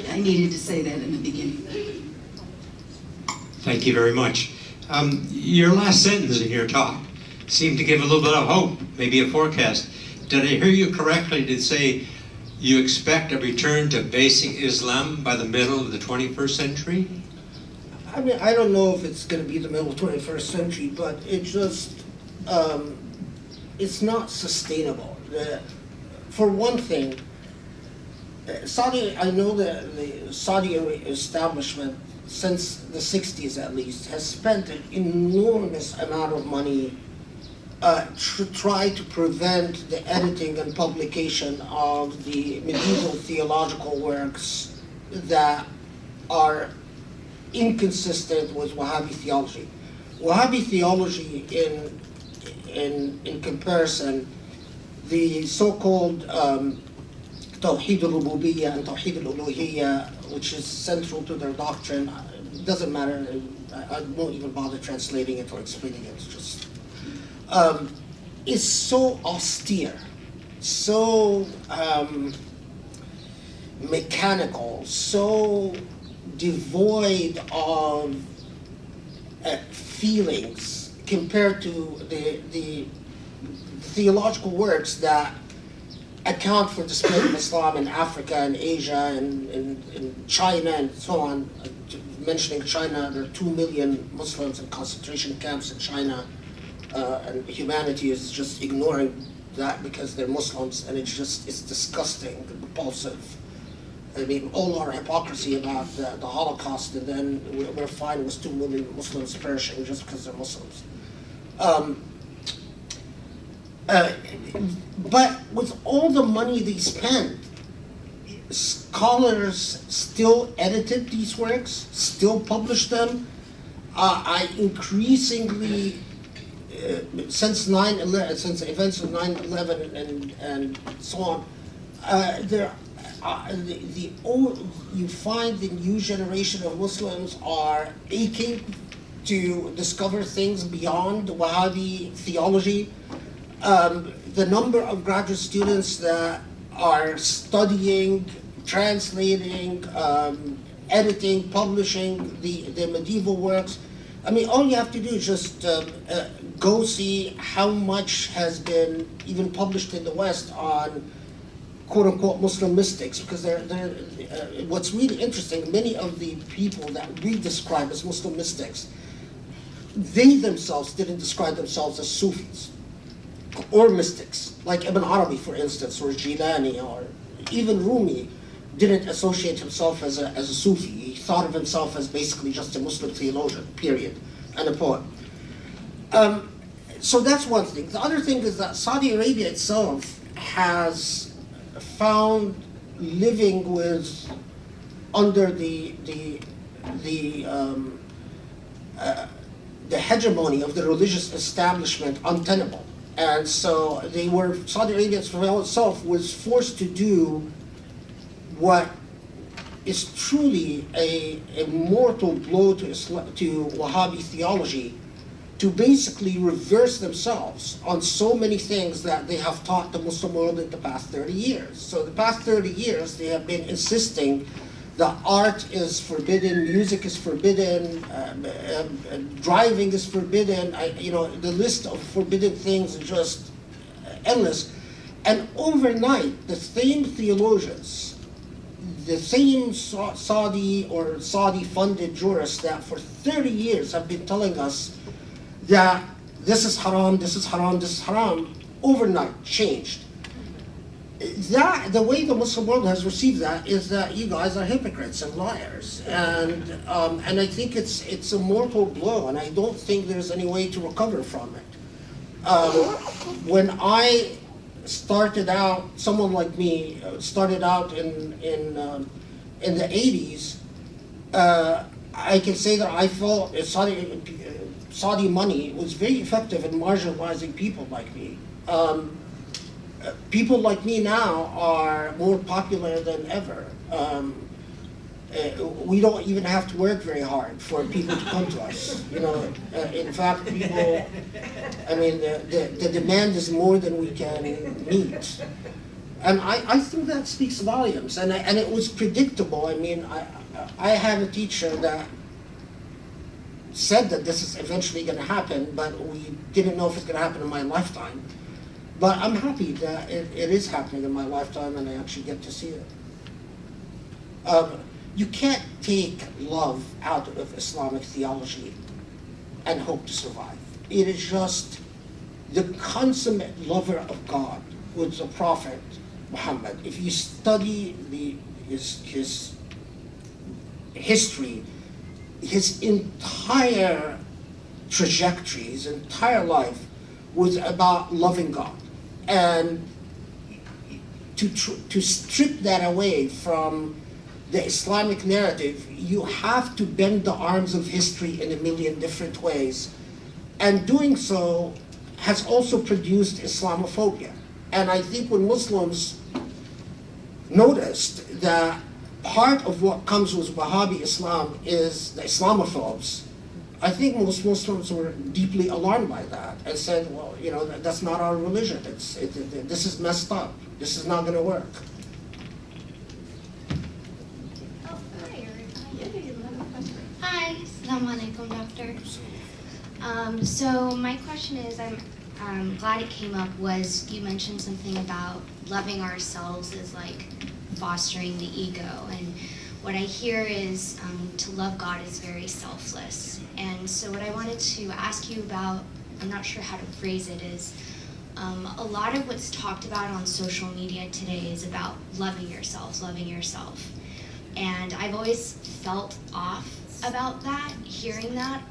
I needed to say that in the beginning. Thank you very much. Your last sentence in your talk seemed to give a little bit of hope, maybe a forecast. Did I hear you correctly to say you expect a return to basic Islam by the middle of the 21st century? I mean, I don't know if it's going to be the middle of the 21st century, but it just, it's not sustainable. For one thing, I know that the Saudi establishment, since the 60s at least, has spent an enormous amount of money to try to prevent the editing and publication of the medieval theological works that are inconsistent with Wahhabi theology. Wahhabi theology, in comparison, the so-called Tawheed al-Rububiyyah and Tawheed al-Uluhiyyah, which is central to their doctrine, it doesn't matter, I won't even bother translating it or explaining it, it's just, is so austere, so mechanical, so devoid of feelings compared to the theological works that account for the spread of Islam in Africa and Asia and in China and so on. Mentioning China, there are 2 million Muslims in concentration camps in China, and humanity is just ignoring that because they're Muslims, and it's disgusting, repulsive. I mean, all our hypocrisy about the Holocaust, and then we're fine with 2 million Muslims perishing just because they're Muslims. But with all the money they spent, scholars still edited these works, still published them. I increasingly, since 9/11, since the events of 9/11 and so on, you find the new generation of Muslims are aching to discover things beyond Wahhabi theology. The number of graduate students that are studying, translating, editing, publishing the medieval works. I mean, all you have to do is just go see how much has been even published in the West on quote-unquote Muslim mystics, because what's really interesting, many of the people that we describe as Muslim mystics, they themselves didn't describe themselves as Sufis or mystics, like Ibn Arabi, for instance, or Jilani, or even Rumi didn't associate himself as a Sufi. He thought of himself as basically just a Muslim theologian, period, and a poet. So that's one thing. The other thing is that Saudi Arabia itself has found living under the hegemony of the religious establishment untenable. And so Saudi Arabia itself was forced to do what is truly a mortal blow to Wahhabi theology, to basically reverse themselves on so many things that they have taught the Muslim world in the past 30 years. So the past 30 years, they have been insisting that art is forbidden, music is forbidden, driving is forbidden. The list of forbidden things is just endless. And overnight, the same theologians, the same Saudi or Saudi-funded jurists that for 30 years have been telling us that this is haram, this is haram, this is haram, overnight changed. The way the Muslim world has received that is that you guys are hypocrites and liars, and I think it's a mortal blow, and I don't think there's any way to recover from it. When I started out, someone like me started out in the 80s, I can say that I felt Saudi money was very effective in marginalizing people like me. People like me now are more popular than ever. We don't even have to work very hard for people to come to us. In fact, people, the demand is more than we can meet. And I think that speaks volumes, and it was predictable. I had a teacher that said that this is eventually going to happen, but we didn't know if it's going to happen in my lifetime. But I'm happy that it is happening in my lifetime, and I actually get to see it. You can't take love out of Islamic theology and hope to survive. It is just the consummate lover of God was the Prophet Muhammad. If you study his history, his entire trajectory, his entire life was about loving God. And to strip that away from the Islamic narrative, you have to bend the arms of history in a million different ways. And doing so has also produced Islamophobia. And I think when Muslims noticed that part of what comes with Wahhabi Islam is the Islamophobes, I think most Muslims were deeply alarmed by that and said, well, that's not our religion. This is messed up. This is not going to work. Hi, Assalamu alaikum, Doctor. So my question is, I'm glad it came up, was you mentioned something about loving ourselves is like fostering the ego. And what I hear is to love God is very selfless. And so what I wanted to ask you about, I'm not sure how to phrase it, is a lot of what's talked about on social media today is about loving yourself, loving yourself. And I've always felt off about that, hearing that.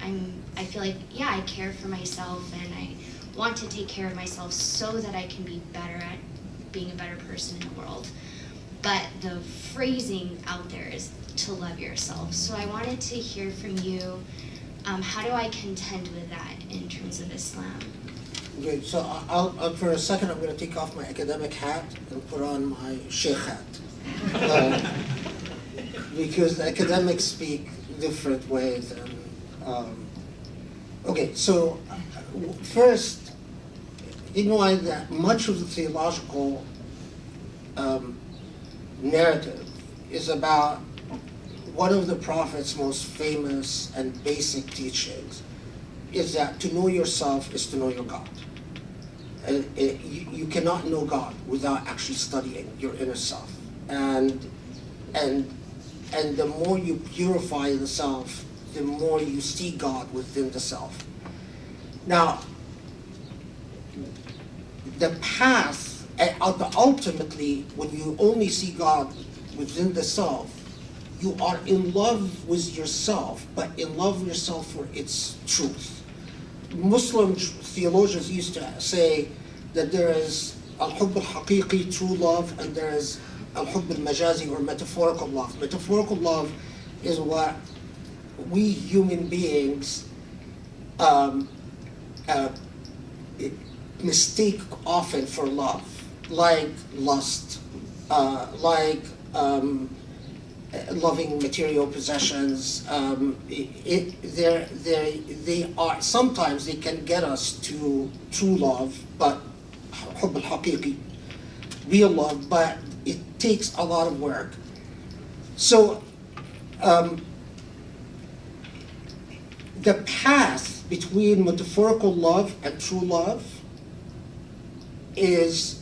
I feel like, yeah, I care for myself and I want to take care of myself so that I can be better at being a better person in the world. But the phrasing out there is to love yourself. So I wanted to hear from you, how do I contend with that in terms of Islam? Great. So I'll for a second, I'm going to take off my academic hat and put on my sheikh hat. Because the academics speak different ways. And, okay, so first, you know that much of the theological narrative is about one of the Prophet's most famous and basic teachings is that to know yourself is to know your God. And you cannot know God without actually studying your inner self. And the more you purify the self, the more you see God within the self. Now, the path, ultimately, when you only see God within the self, you are in love with yourself, but in love with yourself for its truth. Muslim theologians used to say that there is al-hubb al-haqiqi, true love, and there is al-hubb al-majazi, or metaphorical love. Metaphorical love is what we human beings mistake often for love, like lust, like loving material possessions. They are, sometimes they can get us to true love, but hubb al-haqiqi, real love, but it takes a lot of work. So the path between metaphorical love and true love is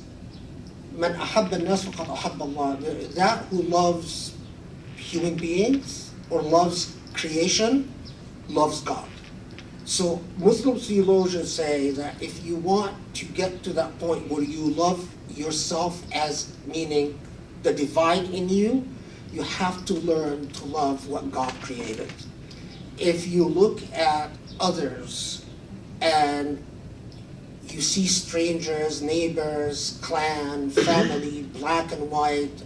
man ahabba an-nas faqad ahabba Allah, that who loves human beings or loves creation loves God. So Muslim theologians say that if you want to get to that point where you love yourself as meaning the divine in you, you have to learn to love what God created. If you look at others and you see strangers, neighbors, clan, family, black and white,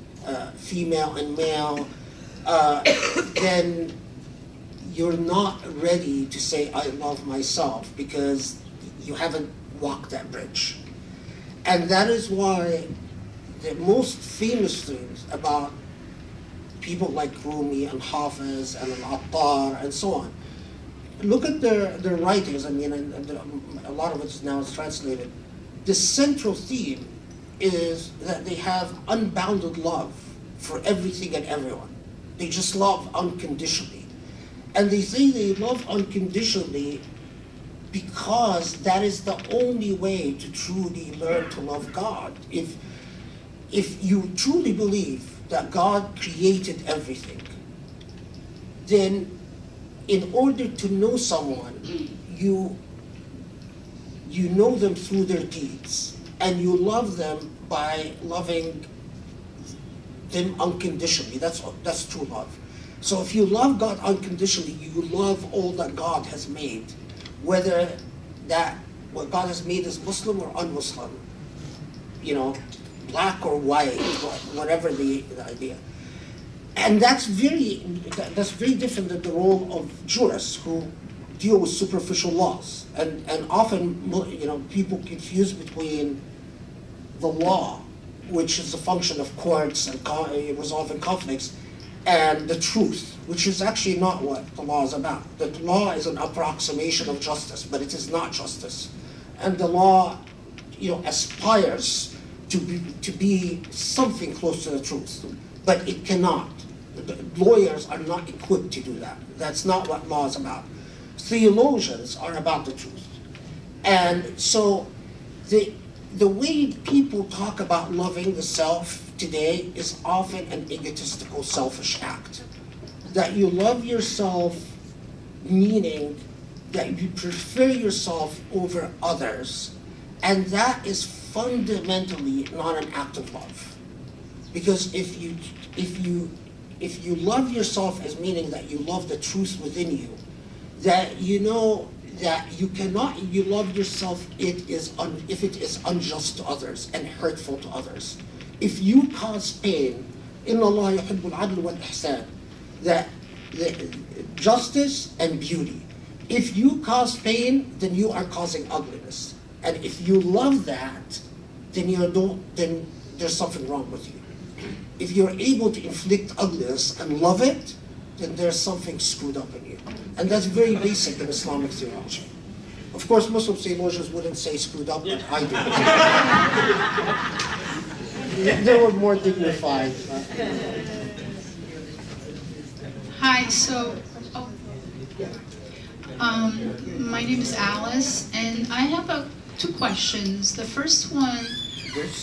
female and male, then you're not ready to say, I love myself, because you haven't walked that bridge. And that is why the most famous things about people like Rumi and Hafiz and Al-Attar and so on, look at their writings. I mean, and a lot of it now is translated. The central theme is that they have unbounded love for everything and everyone. They just love unconditionally. And they say they love unconditionally because that is the only way to truly learn to love God. If you truly believe that God created everything, then in order to know someone, you know them through their deeds, and you love them by loving them unconditionally. That's true love. So if you love God unconditionally, you love all that God has made, whether that what God has made is Muslim or un-Muslim, black or white, whatever the idea. And that's very different than the role of jurists who deal with superficial laws. And often, people confuse between the law, which is a function of courts and resolving conflicts, and the truth, which is actually not what the law is about. The law is an approximation of justice, but it is not justice. And the law, aspires to be something close to the truth, but it cannot. The lawyers are not equipped to do that. That's not what law is about. theologians are about the truth. And so the way people talk about loving the self today is often an egotistical, selfish act. That you love yourself, meaning that you prefer yourself over others, and that is fundamentally not an act of love. Because if you love yourself as meaning that you love the truth within you, that you know that you cannot, you love yourself if it is unjust to others and hurtful to others. If you cause pain, إِنَّ اللَّهَ يُحِبُّ الْعَدْلَ وَالْإِحْسَانَ, that justice and beauty. If you cause pain, then you are causing ugliness. And if you love that, then there's something wrong with you. If you're able to inflict ugliness and love it, then there's something screwed up in you. And that's very basic in Islamic theology. Of course, Muslim theologians wouldn't say screwed up, but I do. They were more dignified. Hi, my name is Alice, and I have two questions. The first one,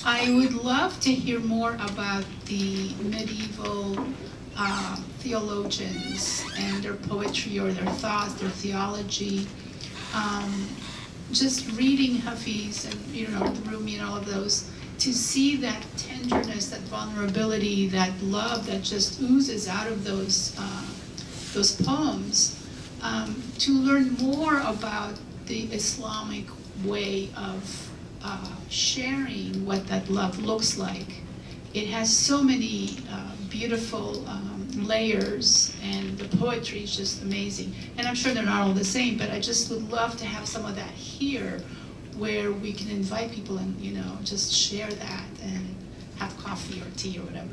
I would love to hear more about the medieval theologians and their poetry or their thoughts, their theology. Just reading Hafiz and Rumi and all of those, to see that tenderness, that vulnerability, that love that just oozes out of those poems, to learn more about the Islamic way of sharing what that love looks like. It has so many beautiful layers, and the poetry is just amazing. And I'm sure they're not all the same, but I just would love to have some of that here, where we can invite people and just share that and have coffee or tea or whatever.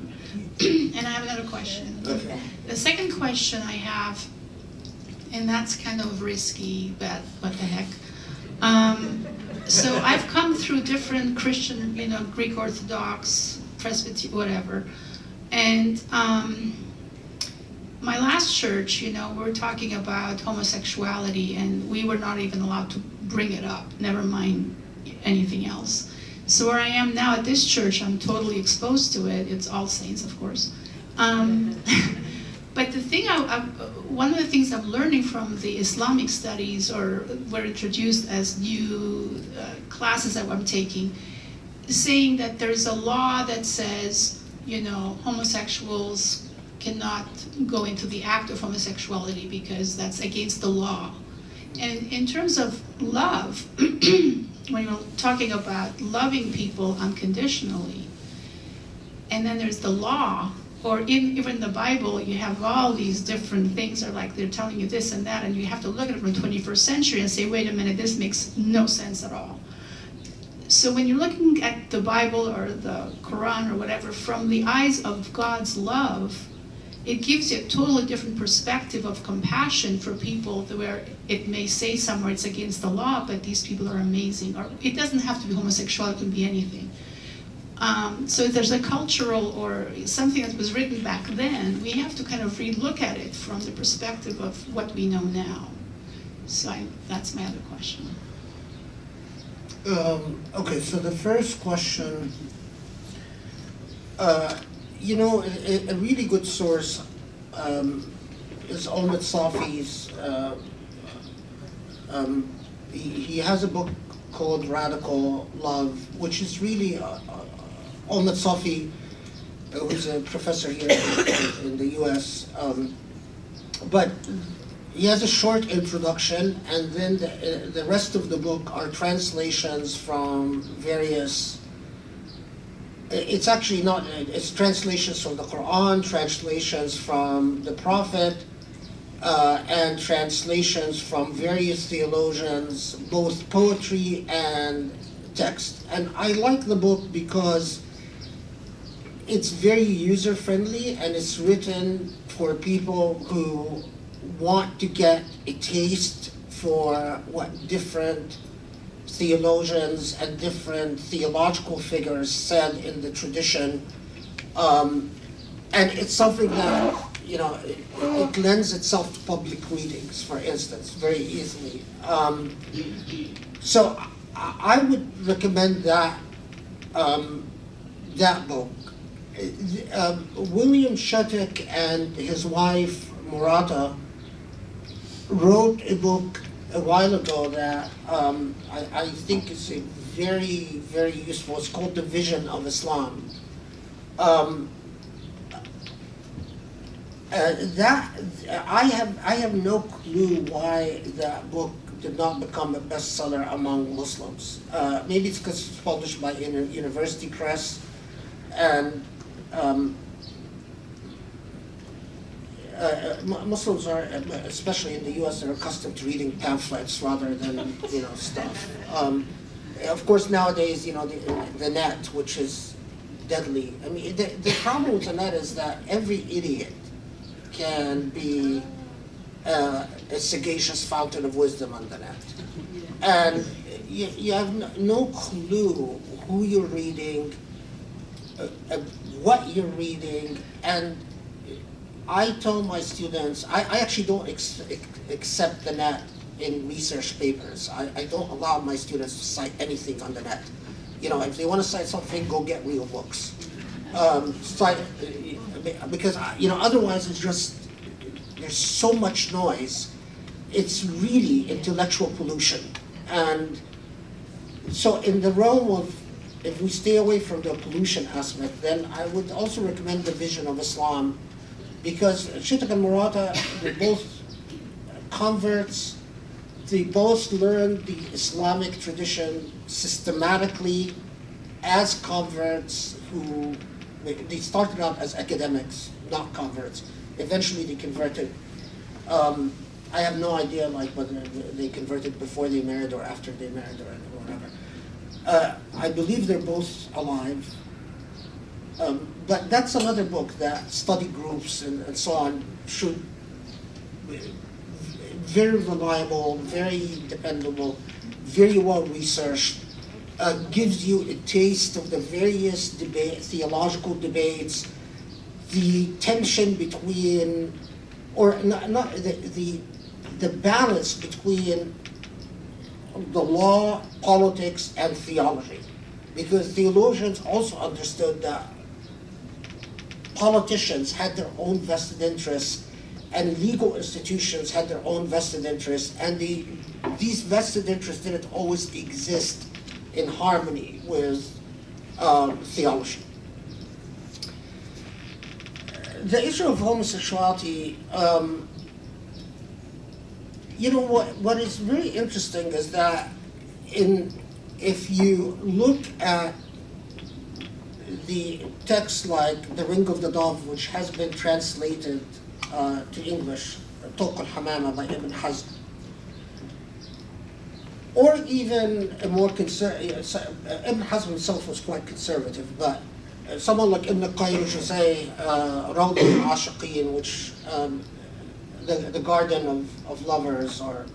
And I have another question. Okay. The second question I have, and that's kind of risky, but what the heck. So I've come through different Christian, Greek Orthodox, Presbyterian, whatever. And my last church, we were talking about homosexuality, and we were not even allowed to bring it up, never mind anything else. So where I am now at this church, I'm totally exposed to it. It's All Saints, of course. But the thing, one of the things I'm learning from the Islamic studies, or were introduced as new classes that I'm taking, saying that there's a law that says, homosexuals cannot go into the act of homosexuality because that's against the law. And in terms of love, when you're talking about loving people unconditionally, and then there's the law, or even in the Bible, you have all these different things, or like they're telling you this and that, and you have to look at it from the 21st century and say, wait a minute, this makes no sense at all. So when you're looking at the Bible or the Quran or whatever from the eyes of God's love, it gives you a totally different perspective of compassion for people, where it may say somewhere it's against the law, but these people are amazing. Or it doesn't have to be homosexuality, it can be anything. So if there's a cultural or something that was written back then, we have to kind of re-look at it from the perspective of what we know now. So that's my other question. Okay, so the first question, a really good source is Ahmed Safi's, he has a book called Radical Love, which is really, Ahmed Safi, who's a professor here in the US, but he has a short introduction, and then the rest of the book are translations from various, it's actually not, it's translations from the Quran, translations from the Prophet, and translations from various theologians, both poetry and text. And I like the book because it's very user-friendly, and it's written for people who want to get a taste for what different theologians and different theological figures said in the tradition. And it's something that, it lends itself to public readings, for instance, very easily. So I would recommend that that book. William Shattuck and his wife Murata wrote a book a while ago that I think is a very, very useful. It's called The Vision of Islam. That I have no clue why that book did not become a bestseller among Muslims. Maybe it's because it's published by university press, and Muslims are, especially in the U.S., they're accustomed to reading pamphlets rather than stuff. Of course, nowadays, the net, which is deadly. I mean, the problem with the net is that every idiot can be a sagacious fountain of wisdom on the net. And you have no clue who you're reading, what you're reading, and I tell my students, I actually don't accept the net in research papers. I don't allow my students to cite anything on the net. If they want to cite something, go get real books. Because otherwise it's just, there's so much noise. It's really intellectual pollution. And so in the realm of, if we stay away from the pollution aspect, then I would also recommend The Vision of Islam, because Shattuck and Murata, they're both converts. They both learned the Islamic tradition systematically as converts who, they started out as academics, not converts. Eventually they converted. I have no idea whether they converted before they married or after they married or whatever. I believe they're both alive. But that's another book that study groups and so on should, very reliable, very dependable, very well researched, gives you a taste of the various theological debates, the tension between, or not the balance between the law, politics, and theology. Because theologians also understood that politicians had their own vested interests, and legal institutions had their own vested interests, and these vested interests didn't always exist in harmony with theology. The issue of homosexuality, what is very interesting is that if you look at the text like The Ring of the Dove, which has been translated to English, Tuq al-Hamama by Ibn Hazm, or even a more Ibn Hazm himself was quite conservative, but someone like Ibn Qayyim al-Jawziyya, Rawd al-Ashiqeen, which the Garden of Lovers, or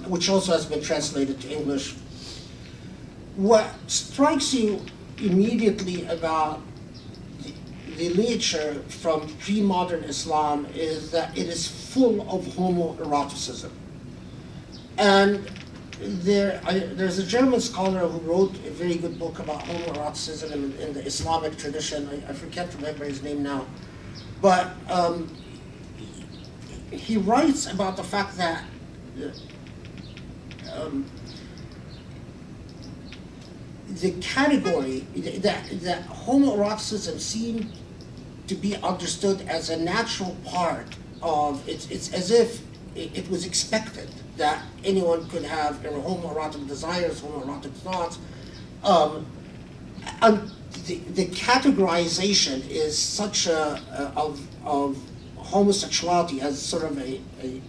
which also has been translated to English. What strikes you immediately about the literature from pre-modern Islam is that it is full of homoeroticism. And there's a German scholar who wrote a very good book about homoeroticism in the Islamic tradition. I can't remember his name now. But he writes about the fact that the category, that homoeroticism seemed to be understood as a natural part of, it's as if it was expected that anyone could have homoerotic desires, homoerotic thoughts. And the categorization is such of homosexuality as sort of a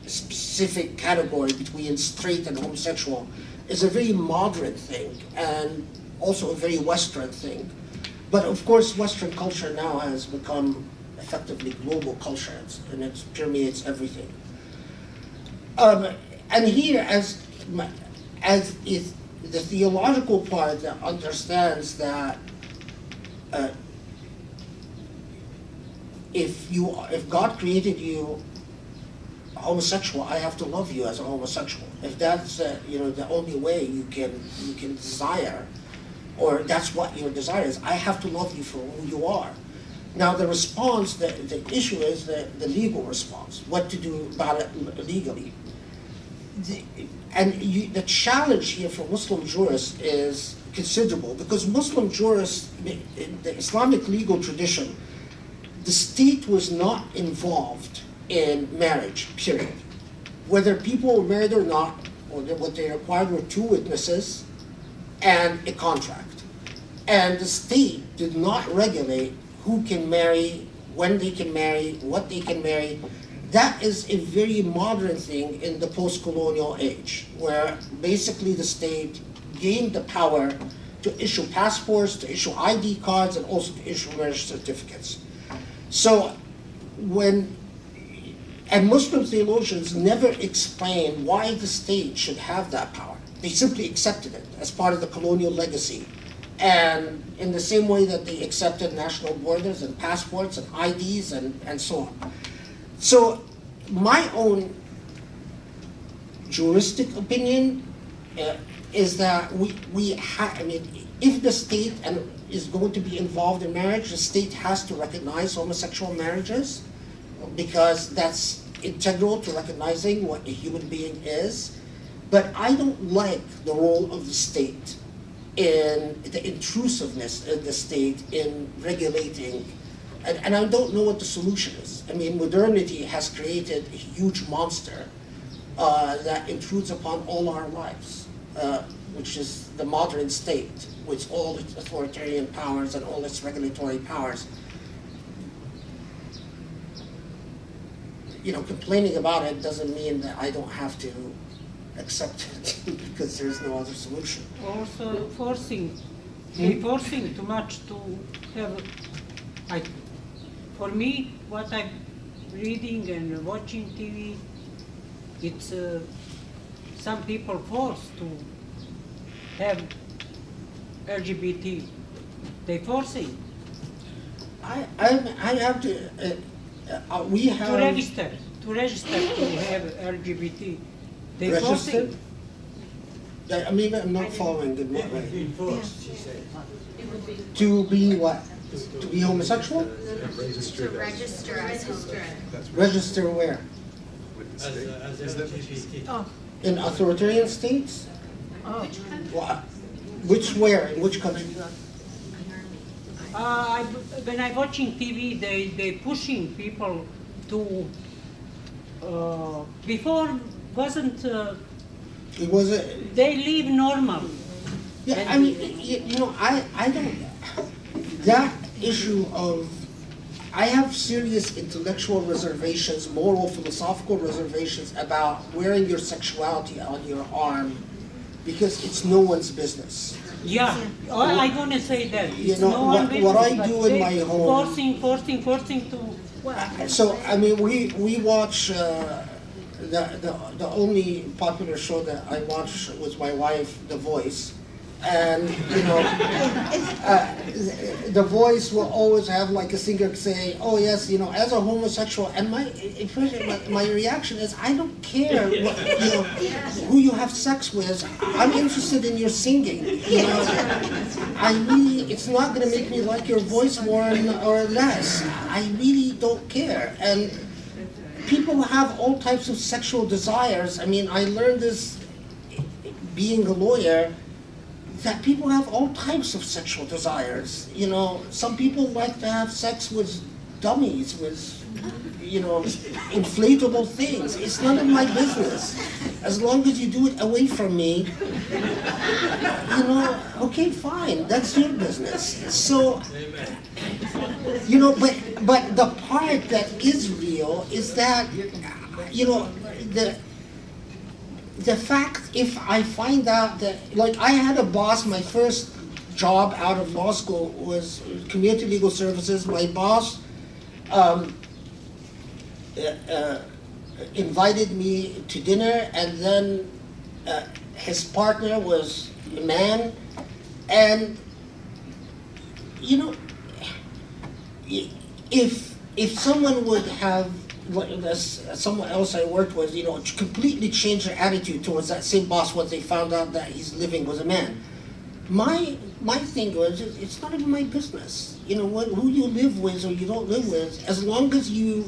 specific category between straight and homosexual is a very modern thing, and also a very Western thing. But of course, Western culture now has become effectively global culture, and it permeates everything. And here, as is the theological part that understands that if God created you homosexual, I have to love you as a homosexual. If that's the only way you can desire, or that's what your desire is, I have to love you for who you are. Now the response, the issue is the legal response, what to do about it legally. The challenge here for Muslim jurists is considerable, because Muslim jurists, in the Islamic legal tradition, the state was not involved in marriage, period. Whether people were married or not, or what they required were 2 witnesses and a contract. And the state did not regulate who can marry, when they can marry, what they can marry. That is a very modern thing in the post-colonial age, where basically the state gained the power to issue passports, to issue ID cards, and also to issue marriage certificates. So and Muslim theologians never explained why the state should have that power. They simply accepted it as part of the colonial legacy. And in the same way that they accepted national borders and passports and IDs and so on. So my own juristic opinion is that if the state is going to be involved in marriage, the state has to recognize homosexual marriages, because that's integral to recognizing what a human being is. But I don't like the role of the state in the intrusiveness of the state in regulating, and I don't know what the solution is. I mean, modernity has created a huge monster that intrudes upon all our lives, which is the modern state, with all its authoritarian powers and all its regulatory powers. Complaining about it doesn't mean that I don't have to accept it, because there's no other solution. Also forcing too much to have, for me, what I'm reading and watching TV, it's some people forced to have LGBT. They forcing. I have to. We have to register to have LGBT. They register. forcing. I'm not following the right. Being forced, she said. To be what? To be homosexual? To register as homosexual. Register where? As LGBT. Oh. In authoritarian states? Oh. Which where? In which country? When I'm watching TV, they pushing people to. Before wasn't. It was a. They live normal. Yeah, I mean, I don't. That issue of. I have serious intellectual reservations, moral, philosophical reservations about wearing your sexuality on your arm, because it's no one's business. Yeah, I'm gonna say that. What I do in my home. Forcing to. Well, So we watch the only popular show that I watch with my wife, The Voice, and The Voice will always have like a singer say, "Oh yes, as a homosexual," and my reaction is, I don't care who you have sex with. I'm interested in your singing. It's not going to make me like your voice more or less. I really don't care. And people have all types of sexual desires. I learned this being a lawyer, that people have all types of sexual desires. Some people like to have sex with dummies, with inflatable things. It's none of my business. As long as you do it away from me, okay, fine, that's your business. So, but the part that is real is that, the fact, if I find out that, like, I had a boss, my first job out of law school was community legal services. My boss invited me to dinner, and then his partner was a man, and if if someone would have, someone else I worked with, completely change their attitude towards that same boss once they found out that he's living with a man. My thing was, it's not even my business. Who you live with or you don't live with, as long as you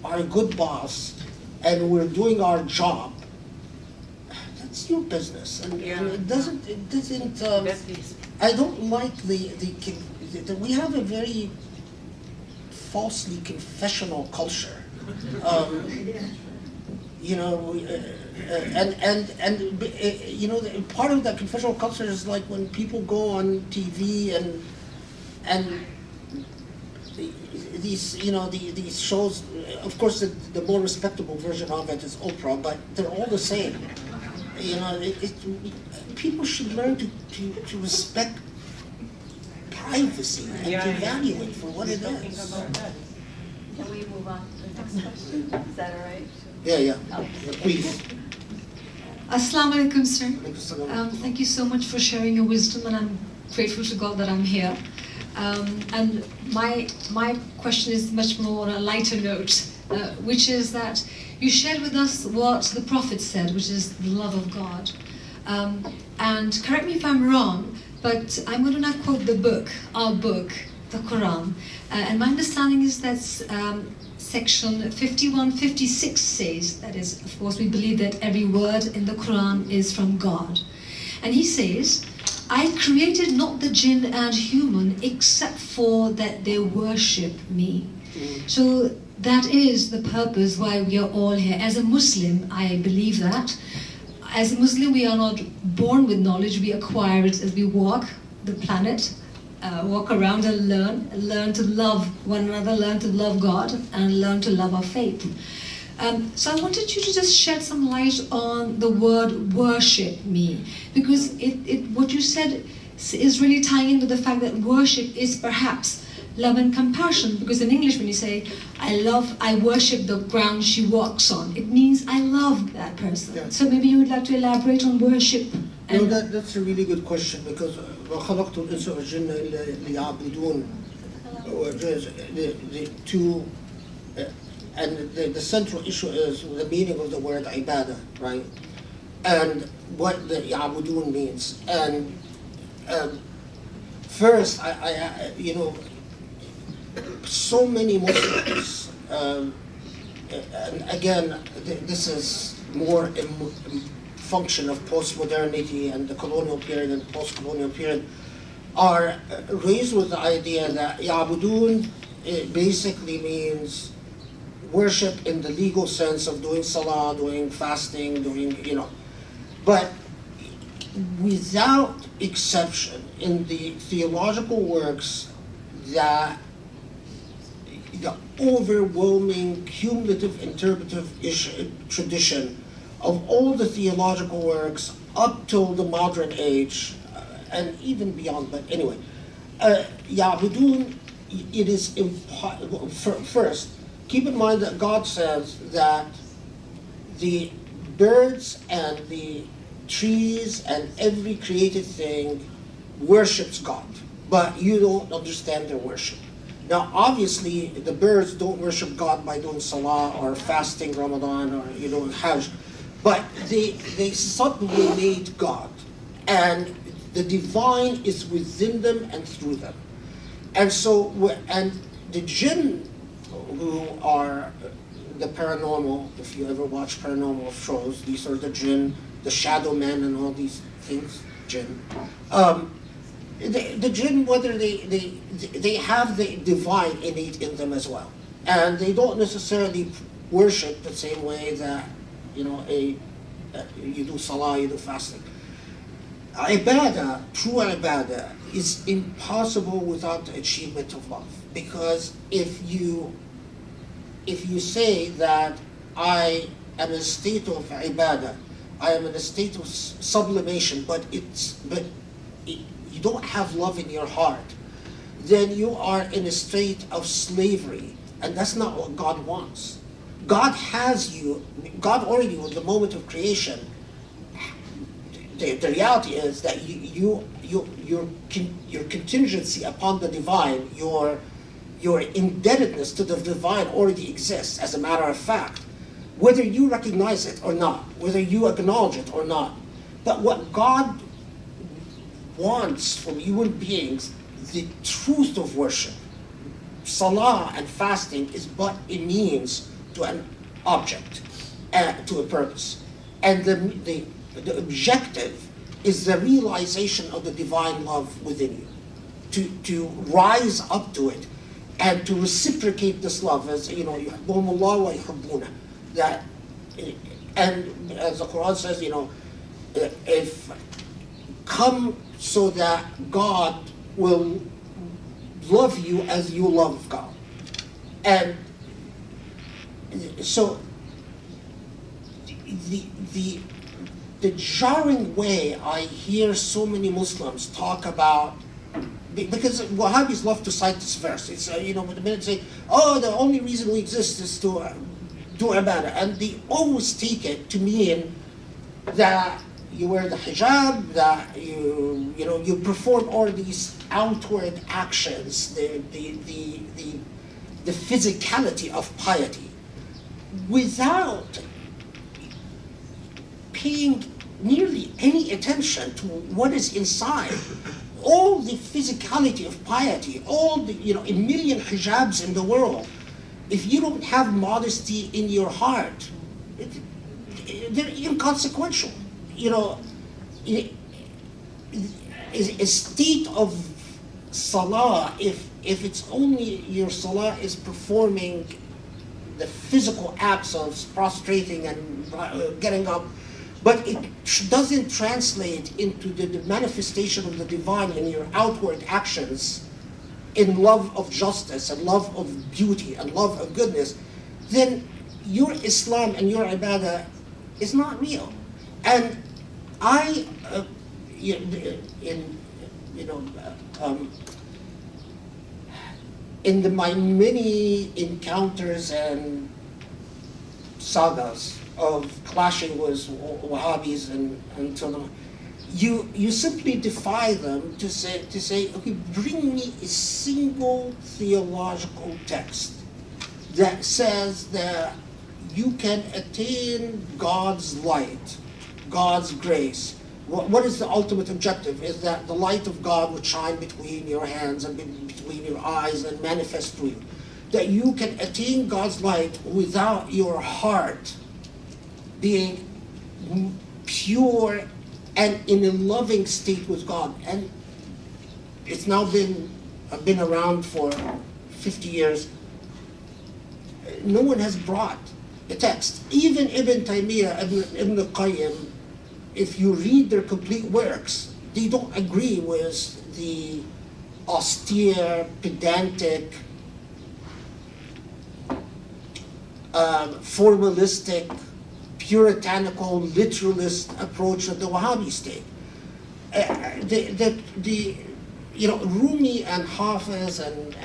are a good boss and we're doing our job, that's your business. And it doesn't, I don't like we have a very falsely confessional culture. Part of that confessional culture is like when people go on TV and these shows. Of course, the more respectable version of it is Oprah, but they're all the same. People should learn to respect privacy and to value it for what it is. Can we move on to the next question? Is that all right? Yeah. Okay. Please. Assalamu alaikum, sir. Thank you so much for sharing your wisdom, and I'm grateful to God that I'm here. And my question is much more on a lighter note, which is that you shared with us what the Prophet said, which is the love of God. And correct me if I'm wrong, but I'm going to now quote the book, our book, the Quran. And my understanding is that section 5156 says, that is, of course, we believe that every word in the Quran is from God. And he says, I created not the jinn and human except for that they worship me. So that is the purpose why we are all here. As a Muslim, I believe that. As a Muslim, we are not born with knowledge, we acquire it as we walk the planet, walk around and learn to love one another, learn to love God, and learn to love our faith. So I wanted you to just shed some light on the word worship me, because what you said is really tying in with the fact that worship is perhaps love and compassion, because in English when you say, I worship the ground she walks on, it means I love that person. Yeah. So maybe you would like to elaborate on worship. No, that's a really good question, because وَخَلَقْتُ الْإِنسَ وَالْجِنَّ إِلَّا لِيَعْبُدُونَ, the two, and the central issue is the meaning of the word ibadah, right? And what the ya'budun means. And first, so many Muslims, and again, this is more a function of post-modernity and the colonial period and post-colonial period, are raised with the idea that ya'budun basically means worship in the legal sense of doing salah, doing fasting, but without exception, in the theological works, that the overwhelming cumulative interpretive tradition of all the theological works up till the modern age, and even beyond, but anyway, Ya'budun, it is impossible. First, keep in mind that God says that the birds and the trees and every created thing worships God, but you don't understand their worship. Now, obviously, the birds don't worship God by doing salah or fasting Ramadan or Hajj, but they sublimate God, and the divine is within them and through them. And so, and the jinn, who are the paranormal, if you ever watch paranormal shows, these are the jinn, the shadow men and all these things, jinn. The jinn, whether they have the divine innate in them as well. And they don't necessarily worship the same way that, you do salah, you do fasting. Ibadah, true ibadah, is impossible without the achievement of love. Because if you say that I am in a state of ibadah, I am in a state of sublimation, but you don't have love in your heart, then you are in a state of slavery, and that's not what God wants. God has you. God already, with the moment of creation, the reality is that your contingency upon the divine, your your indebtedness to the divine already exists as a matter of fact, whether you recognize it or not, whether you acknowledge it or not. But what God wants from human beings, the truth of worship, salah and fasting, is but a means to an object, to a purpose. And the objective is the realization of the divine love within you, to rise up to it and to reciprocate this love, as you know, yuhibbuhumullah wa yuhibbuna. That, and as the Quran says, you know, if come so that God will love you as you love God. And so the jarring way I hear so many Muslims talk about, because Wahhabis love to cite this verse. It's, you know, when the minute say, oh, the only reason we exist is to do ibadah. And they always take it to mean that you wear the hijab, that you know, you perform all these outward actions, the physicality of piety, without paying nearly any attention to what is inside. All the physicality of piety, all the, you know, a million hijabs in the world, if you don't have modesty in your heart, they're inconsequential. You know, a state of salah, if it's only your salah is performing the physical acts of prostrating and getting up, but it doesn't translate into the manifestation of the divine in your outward actions, in love of justice and love of beauty and love of goodness, then your Islam and your ibadah is not real. And I, in my many encounters and sagas of clashing with Wahhabis and so on, you simply defy them to say, okay, bring me a single theological text that says that you can attain God's light, God's grace. What is the ultimate objective? Is that the light of God would shine between your hands and between your eyes and manifest through you. That you can attain God's light without your heart being pure and in a loving state with God. And it's now been around for 50 years. No one has brought a text. Even Ibn Taymiyyah and Ibn Qayyim, if you read their complete works, they don't agree with the austere, pedantic, formalistic, puritanical, literalist approach of the Wahhabi state. You know, Rumi and Hafiz and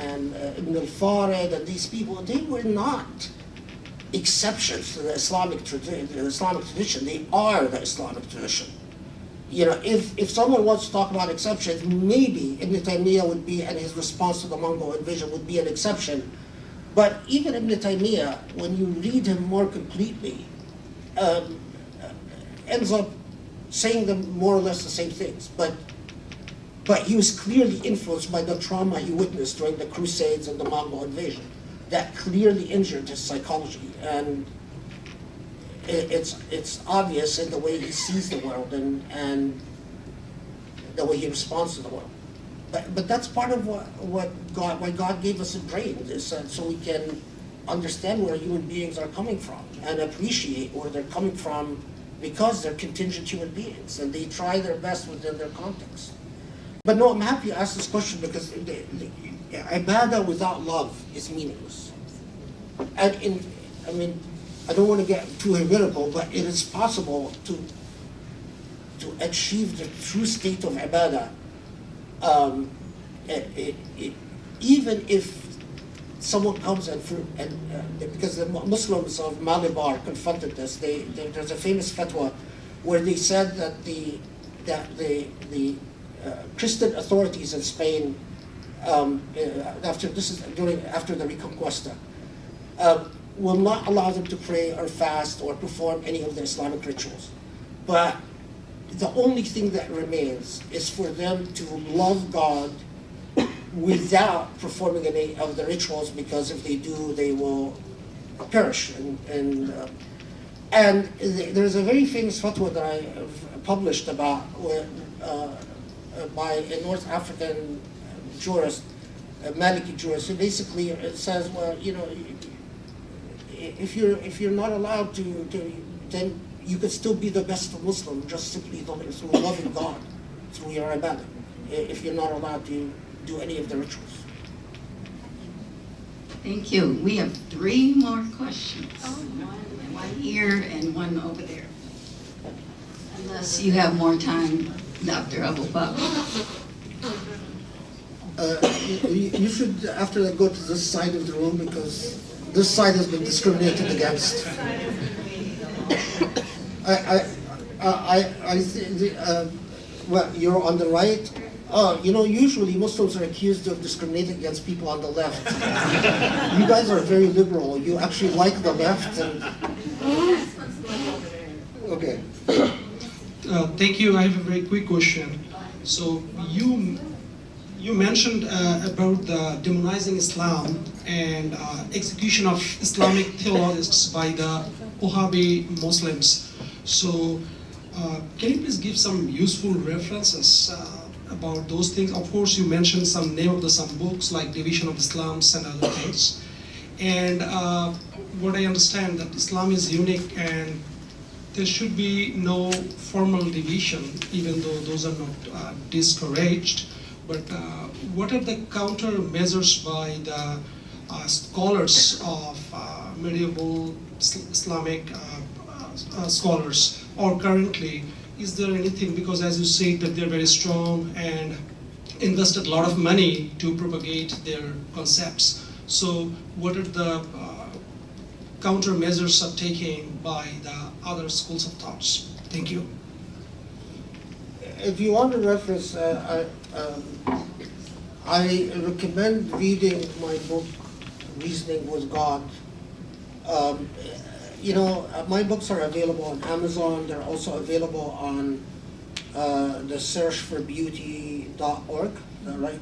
Ibn al-Farid and these people, they were not exceptions to the Islamic tradition. They are the Islamic tradition. You know, if someone wants to talk about exceptions, maybe Ibn Taymiyyah would be, and his response to the Mongol invasion would be an exception. But even Ibn Taymiyyah, when you read him more completely, ends up saying them more or less the same things. But he was clearly influenced by the trauma he witnessed during the Crusades and the Mongol invasion. That clearly injured his psychology, and it's obvious in the way he sees the world and the way he responds to the world. But that's part of why God gave us a brain, is so we can understand where human beings are coming from and appreciate where they're coming from, because they're contingent human beings and they try their best within their context. But no, I'm happy you asked this question, because ibadah without love is meaningless. And I mean, I don't want to get too hypocritical, but it is possible to achieve the true state of ibadah, even if someone comes and because the Muslims of Malabar confronted this, there's a famous fatwa where they said that the Christian authorities in Spain after the Reconquista, will not allow them to pray or fast or perform any of the Islamic rituals. But the only thing that remains is for them to love God without performing any of the rituals, because if they do, they will perish. And there's a very famous fatwa that I have published about by a North African jurist, a Maliki jurist. So basically, it says, well, you know, if you're not allowed to, then you could still be the best Muslim just simply through loving God, through your ibadah, if you're not allowed to do any of the rituals. Thank you. We have 3 more questions. One here and one over there. Unless you have more time, Dr. Abou El Fadl. You should, after that, go to this side of the room, because this side has been discriminated against. Well, you're on the right. You know, usually Muslims are accused of discriminating against people on the left. You guys are very liberal. You actually like the left. Okay. Thank you. I have a very quick question. So you mentioned about the demonizing Islam and execution of Islamic theologians by the Wahhabi Muslims. So can you please give some useful references about those things? Of course, you mentioned some name of some books like Division of Islams and other things. And what I understand that Islam is unique and there should be no formal division, even though those are not discouraged. But what are the countermeasures by the scholars of medieval Islamic scholars, or currently? Is there anything, because as you said that they're very strong and invested a lot of money to propagate their concepts. So what are the countermeasures are taken by the other schools of thoughts? Thank you. If you want to reference, I recommend reading my book, Reasoning with God. You know, my books are available on Amazon. They're also available on the searchforbeauty.org, right?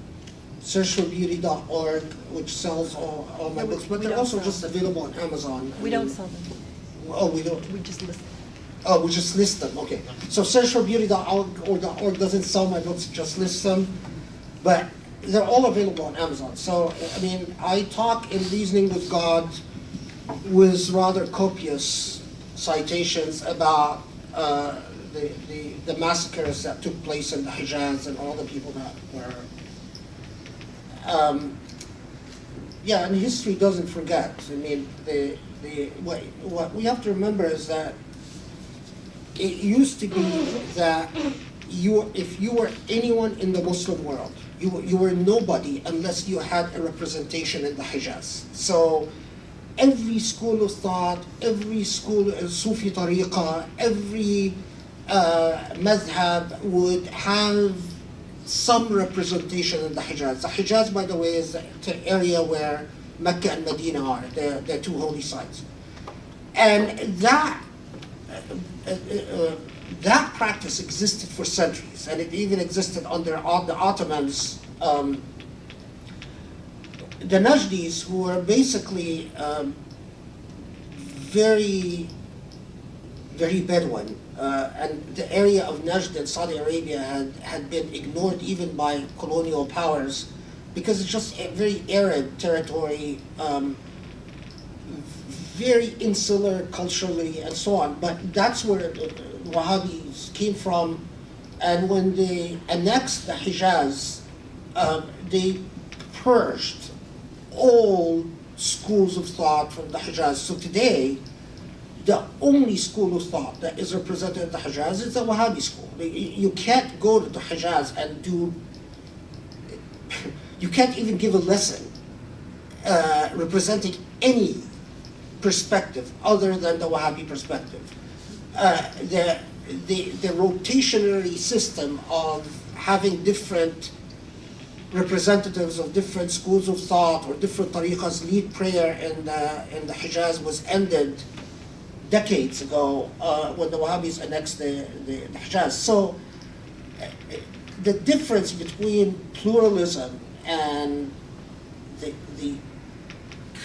Searchforbeauty.org, which sells all my books, but they're also just available on Amazon. We don't sell them. Oh, we don't? We just list them. Oh, we just list them, okay. So searchforbeauty.org or .org doesn't sell my books, just lists them. But they're all available on Amazon. So, I mean, I talk in Reasoning with God with rather copious citations about the massacres that took place in the Hijaz and all the people that were... yeah, and history doesn't forget. I mean, what we have to remember is that it used to be that if you were anyone in the Muslim world, you were nobody unless you had a representation in the Hijaz. So every school of thought, every school of Sufi tariqa, every madhab would have some representation in the Hijaz. The Hijaz, by the way, is the area where Mecca and Medina are, the 2 holy sites. And that practice existed for centuries, and it even existed under the Ottomans. The Najdis, who were basically very, very Bedouin, and the area of Najd in Saudi Arabia had been ignored even by colonial powers because it's just a very arid territory, very insular culturally and so on. But that's where the Wahhabis came from, and when they annexed the Hijaz, they purged all schools of thought from the Hijaz. So today, the only school of thought that is represented in the Hijaz is the Wahhabi school. You can't go to the Hijaz and you can't even give a lesson representing any perspective other than the Wahhabi perspective. The rotationary system of having different representatives of different schools of thought or different tariqas lead prayer in the Hijaz was ended decades ago when the Wahhabis annexed the Hijaz. So the difference between pluralism and the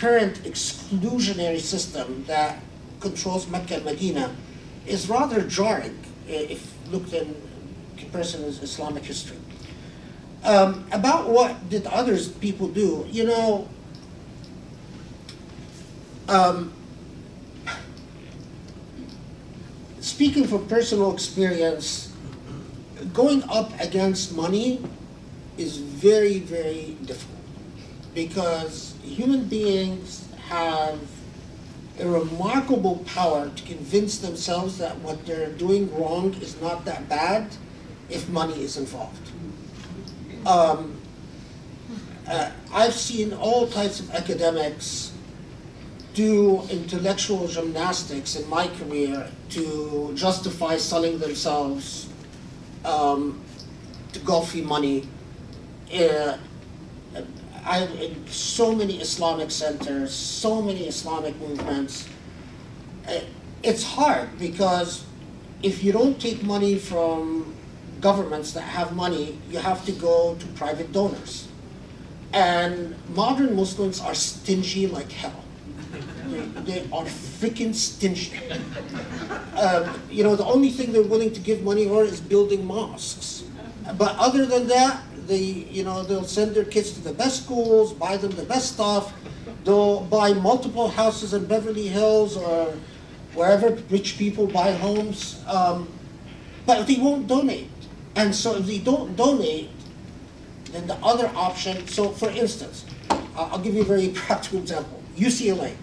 current exclusionary system that controls Mecca and Medina is rather jarring if looked in comparison with Islamic history. About what did others people do, you know, speaking from personal experience, going up against money is very, very difficult because human beings have a remarkable power to convince themselves that what they're doing wrong is not that bad if money is involved. I've seen all types of academics do intellectual gymnastics in my career to justify selling themselves to Gulfi money. In so many Islamic centers, so many Islamic movements. It's hard because if you don't take money from governments that have money, you have to go to private donors. And modern Muslims are stingy like hell. They are freaking stingy. You know, the only thing they're willing to give money for is building mosques. But other than that, they'll send their kids to the best schools, buy them the best stuff. They'll buy multiple houses in Beverly Hills or wherever rich people buy homes. But they won't donate. And so if they don't donate, then the other option, so for instance, I'll give you a very practical example. UCLA.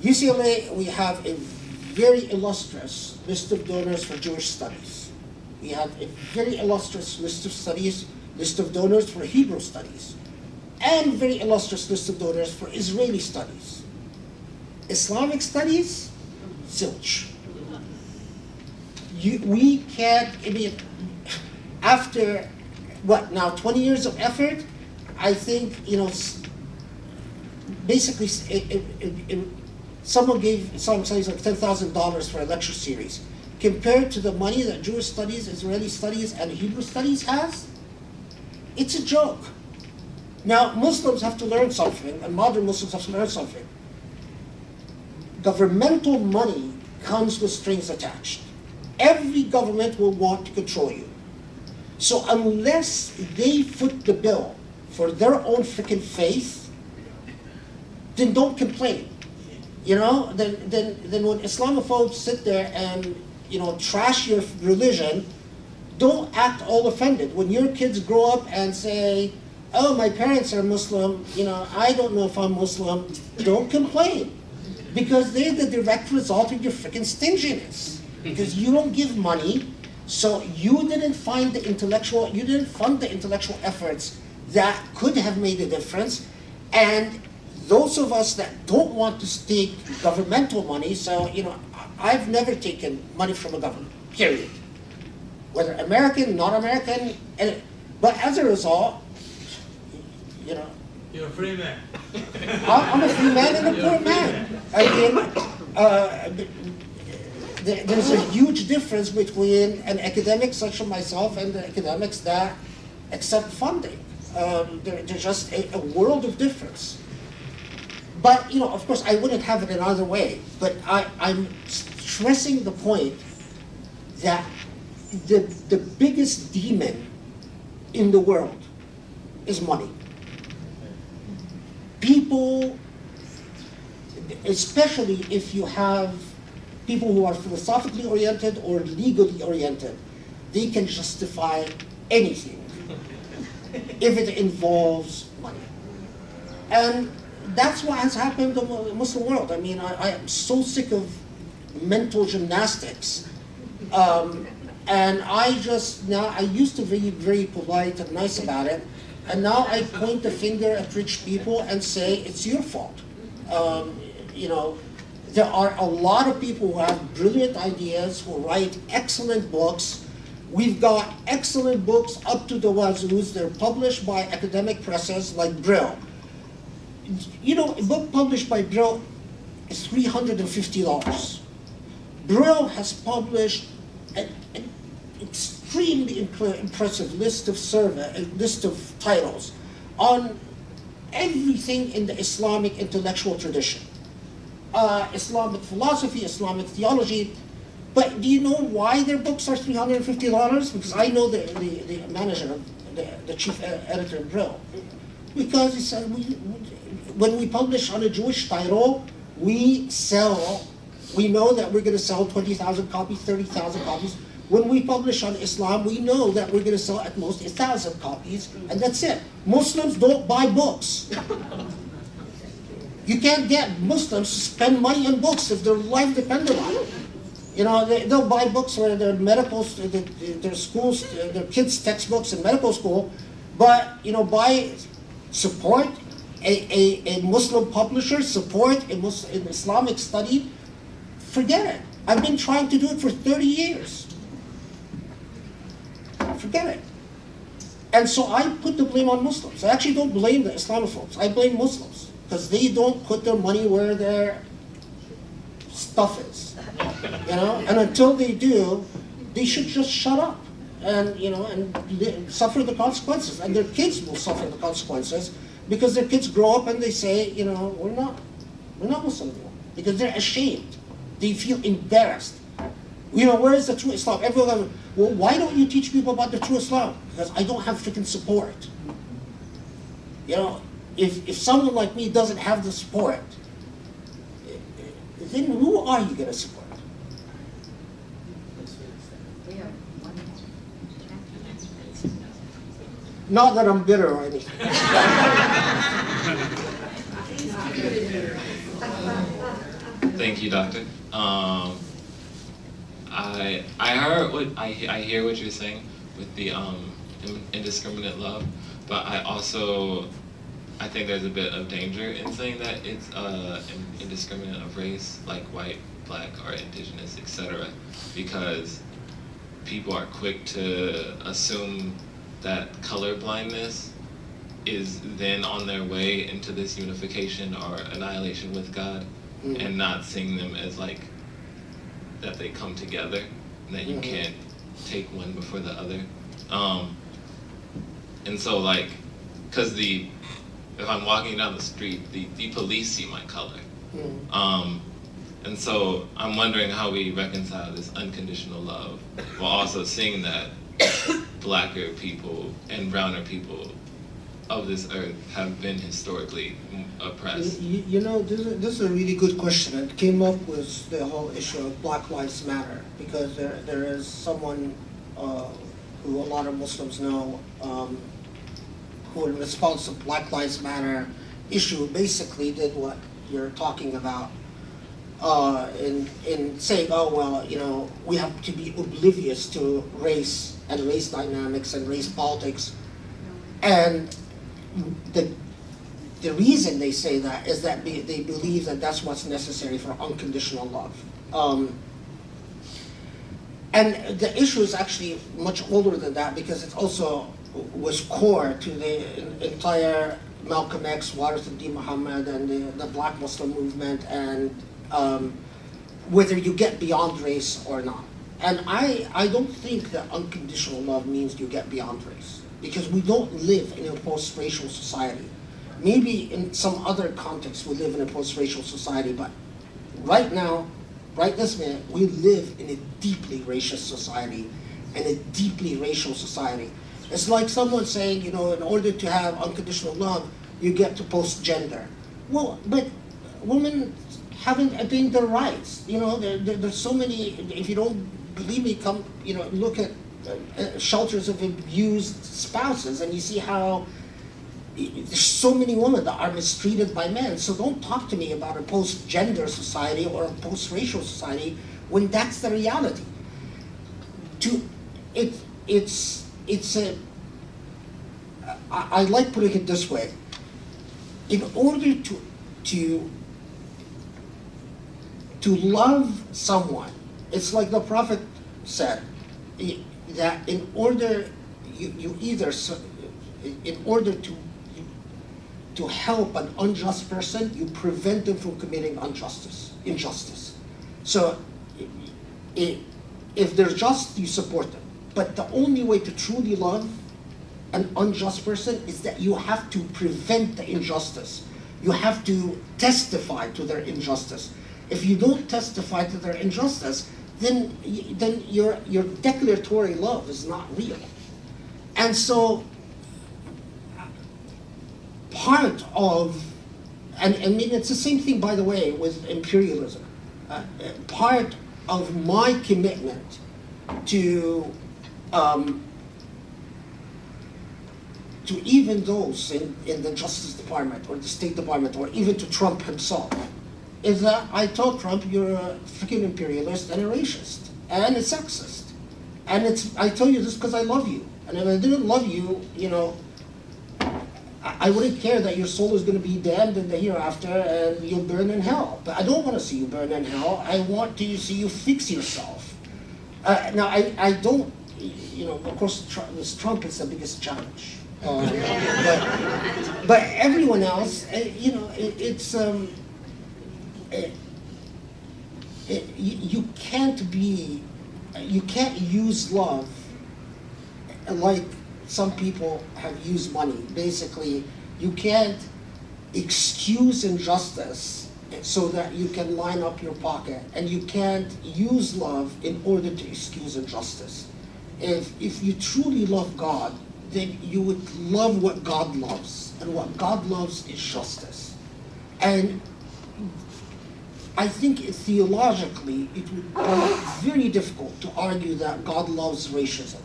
UCLA, we have a very illustrious list of donors for Jewish studies. We have a very illustrious list of donors for Hebrew studies, and very illustrious list of donors for Israeli studies. Islamic studies, zilch. We can't, I mean, after, what, now 20 years of effort, I think, basically, someone gave Islamic studies like $10,000 for a lecture series. Compared to the money that Jewish studies, Israeli studies, and Hebrew studies has, it's a joke. Now, Muslims have to learn something, and modern Muslims have to learn something. Governmental money comes with strings attached. Every government will want to control you. So unless they foot the bill for their own freaking faith, then don't complain. Then when Islamophobes sit there and trash your religion, don't act all offended. When your kids grow up and say, "Oh, my parents are Muslim, I don't know if I'm Muslim," don't complain, because they're the direct result of your freaking stinginess. Because you don't give money, so you didn't fund the intellectual efforts that could have made a difference, and those of us that don't want to take governmental money, so I've never taken money from a government, period. Whether American, not American, but as a result, You're a free man. I'm a free man and a poor man. I mean, there's a huge difference between an academic such as myself and the academics that accept funding. There's just a world of difference. But, of course, I wouldn't have it another way. But I'm stressing the point that the biggest demon in the world is money. People, especially if you have people who are philosophically oriented or legally oriented, they can justify anything if it involves money. And that's what has happened in the Muslim world. I mean, I am so sick of mental gymnastics. And I used to be very polite and nice about it, and now I point the finger at rich people and say, it's your fault. There are a lot of people who have brilliant ideas, who write excellent books, We've got excellent books up to the wazoos. They're published by academic presses like Brill. You know, a book published by Brill is $350. Brill has published an extremely impressive list of titles on everything in the Islamic intellectual tradition. Islamic philosophy, Islamic theology. But do you know why their books are $350? Because I know the manager, the chief editor of Brill. Because he said, when we publish on a Jewish title, we know that we're going to sell 20,000 copies, 30,000 copies. When we publish on Islam, we know that we're going to sell at most 1,000 copies, and that's it. Muslims don't buy books. You can't get Muslims to spend money on books if their life depended on it. You know, they'll buy books for their medical, their schools, their kids' textbooks in medical school, but, you know, support a Muslim publisher, support an Islamic study, forget it. I've been trying to do it for 30 years. Forget it. And so I put the blame on Muslims. I actually don't blame the Islamophobes. I blame Muslims because they don't put their money where their stuff is. You know, and until they do, they should just shut up and, you know, and suffer the consequences. And their kids will suffer the consequences because their kids grow up and they say, you know, we're not Muslim anymore, because they're ashamed. They feel embarrassed. You know, where is the true Islam? Everyone, well, why don't you teach people about the true Islam? Because I don't have freaking support. You know, if someone like me doesn't have the support, then who are you going to support? Not that I'm bitter or anything. Thank you, Doctor. I heard what I hear what you're saying with the indiscriminate love, but I think there's a bit of danger in saying that it's indiscriminate of race, like white, black, or indigenous, etc., because people are quick to assume that color blindness is then on their way into this unification or annihilation with God, and not seeing them as like that they come together, and that you can't take one before the other. And so like, because if I'm walking down the street, the police see my color. And so I'm wondering how we reconcile this unconditional love while also seeing that blacker people and browner people of this earth have been historically oppressed. You know, this is a really good question. It came up with the whole issue of Black Lives Matter, because there is someone who a lot of Muslims know who in response to Black Lives Matter issue basically did what you're talking about in saying, oh, well, you know, we have to be oblivious to race and race dynamics and race politics. And the reason they say that is that they believe that that's what's necessary for unconditional love. And the issue is actually much older than that, because it also was core to the entire Malcolm X, Waris D. Muhammad, and the Black Muslim movement, and whether you get beyond race or not. And I don't think that unconditional love means you get beyond race, because we don't live in a post-racial society. Maybe in some other context we live in a post-racial society, but right now, right this minute, we live in a deeply racist society, and a deeply racial society. It's like someone saying, you know, in order to have unconditional love, you get to post-gender. Well, but women haven't attained their rights. You know, there's so many, if you don't believe me, come, you know, look at shelters of abused spouses, and you see how there's so many women that are mistreated by men. So don't talk to me about a post-gender society or a post-racial society when that's the reality. I like putting it this way. In order to love someone, it's like the Prophet said, that in order to help an unjust person, you prevent them from committing injustice. So if they're just, you support them. But the only way to truly love an unjust person is that you have to prevent the injustice. You have to testify to their injustice. If you don't testify to their injustice, then your declaratory love is not real. And so part of, and I mean, it's the same thing, by the way, with imperialism. Part of my commitment to even those in the Justice Department or the State Department or even to Trump himself is that I told Trump, you're a freaking imperialist and a racist and a sexist. And I tell you this because I love you. And if I didn't love you, I wouldn't care that your soul is going to be damned in the hereafter and you'll burn in hell. But I don't want to see you burn in hell. I want to see you fix yourself. Now, I don't, of course, Trump is the biggest challenge. But everyone else, you can't use love like some people have used money. Basically, you can't excuse injustice so that you can line up your pocket, and you can't use love in order to excuse injustice. If you truly love God, then you would love what God loves, and what God loves is justice. And I think theologically it would be very difficult to argue that God loves racism.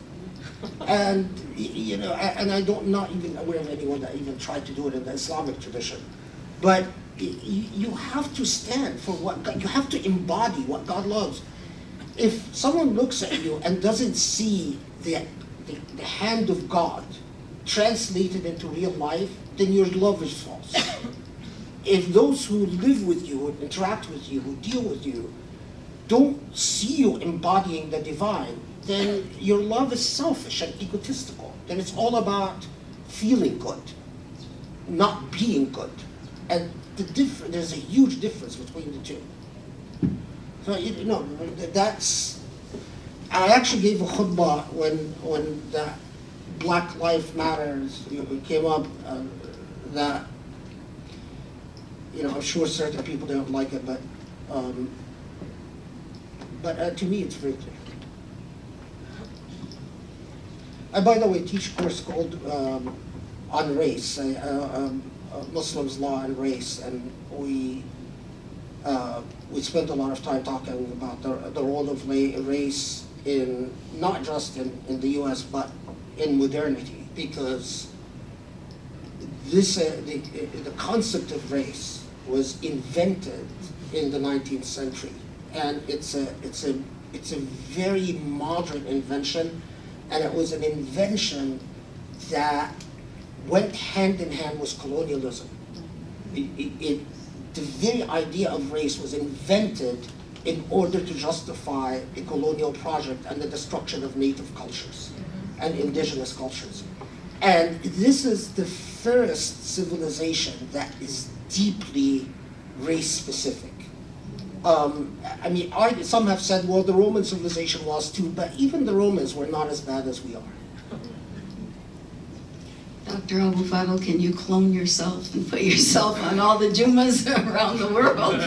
And and I'm not even aware of anyone that even tried to do it in the Islamic tradition. But you have to stand for what God, you have to embody what God loves. If someone looks at you and doesn't see the hand of God translated into real life, then your love is false. If those who live with you, who interact with you, who deal with you, don't see you embodying the divine, then your love is selfish and egotistical. Then it's all about feeling good, not being good. And there's a huge difference between the two. So, that's... I actually gave a khutbah when the Black Lives Matters came up, that, I'm sure certain people don't like it, but to me it's very clear. I, by the way, teach a course called on race, Muslims, law, and race, and we spent a lot of time talking about the role of race in not just in the U.S. but in modernity, because the concept of race was invented in the 19th century, and it's a very modern invention, and it was an invention that went hand in hand with colonialism. The very idea of race was invented in order to justify a colonial project and the destruction of native cultures and indigenous cultures. And this is the first civilization that is deeply race-specific. I mean, some have said, well, the Roman civilization was too, but even the Romans were not as bad as we are. Dr. Abou El Fadl, can you clone yourself and put yourself on all the Jumas around the world?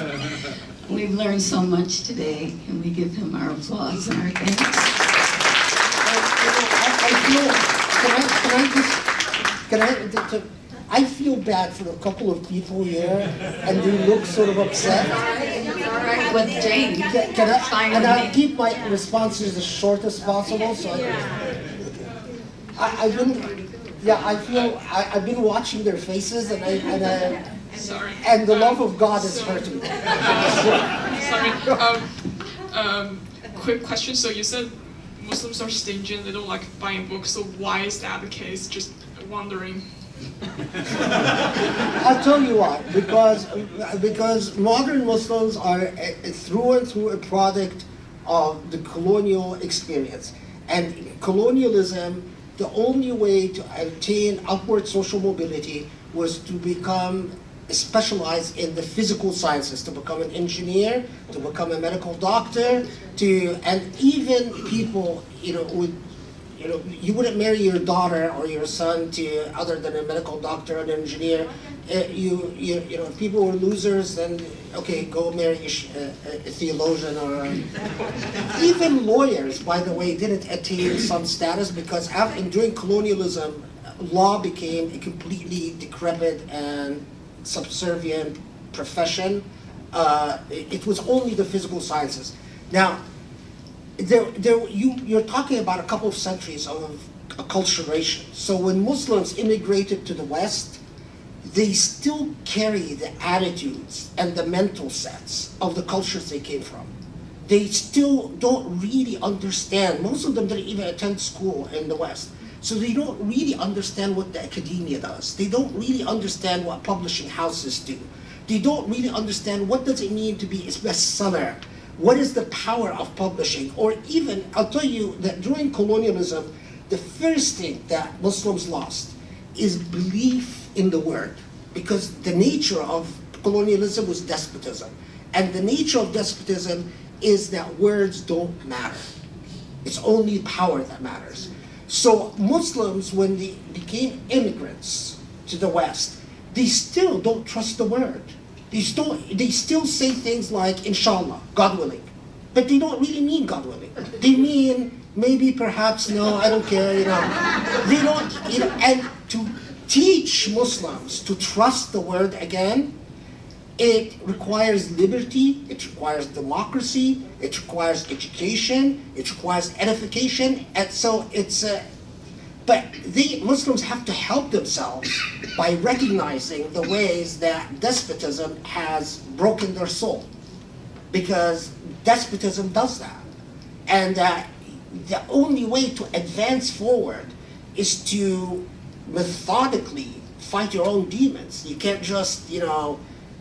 We've learned so much today. Can we give him our applause and our thanks? I feel bad for a couple of people here, and they look sort of upset. It's all right with Jane. And I'll keep my responses as short as possible. So I've been watching their faces, and the love of God is hurting me. Sorry. Quick question. So you said Muslims are stingy and they don't like buying books. So why is that the case? Just wondering. I'll tell you why. Because modern Muslims are through and through a product of the colonial experience. And colonialism, the only way to attain upward social mobility was to become specialized in the physical sciences, to become an engineer, to become a medical doctor, and even people, you wouldn't marry your daughter or your son to other than a medical doctor or an engineer. If people were losers, then okay, go marry a theologian or even lawyers, by the way, didn't attain some status because during colonialism, law became a completely decrepit and subservient profession. It was only the physical sciences. Now, you're talking about a couple of centuries of acculturation. So when Muslims immigrated to the West, they still carry the attitudes and the mental sets of the cultures they came from. They still don't really understand. Most of them didn't even attend school in the West. So they don't really understand what the academia does. They don't really understand what publishing houses do. They don't really understand what does it mean to be a bestseller. What is the power of publishing? Or even, I'll tell you that during colonialism, the first thing that Muslims lost is belief in the word. Because the nature of colonialism was despotism. And the nature of despotism is that words don't matter. It's only power that matters. So Muslims, when they became immigrants to the West, they still don't trust the word. They still say things like, inshallah, God willing. But they don't really mean God willing. They mean maybe, perhaps, no, I don't care, They don't, and to teach Muslims to trust the word again, it requires liberty, it requires democracy, it requires education, it requires edification, and so but Muslims have to help themselves by recognizing the ways that despotism has broken their soul, because despotism does that, and the only way to advance forward is to methodically fight your own demons. You can't just,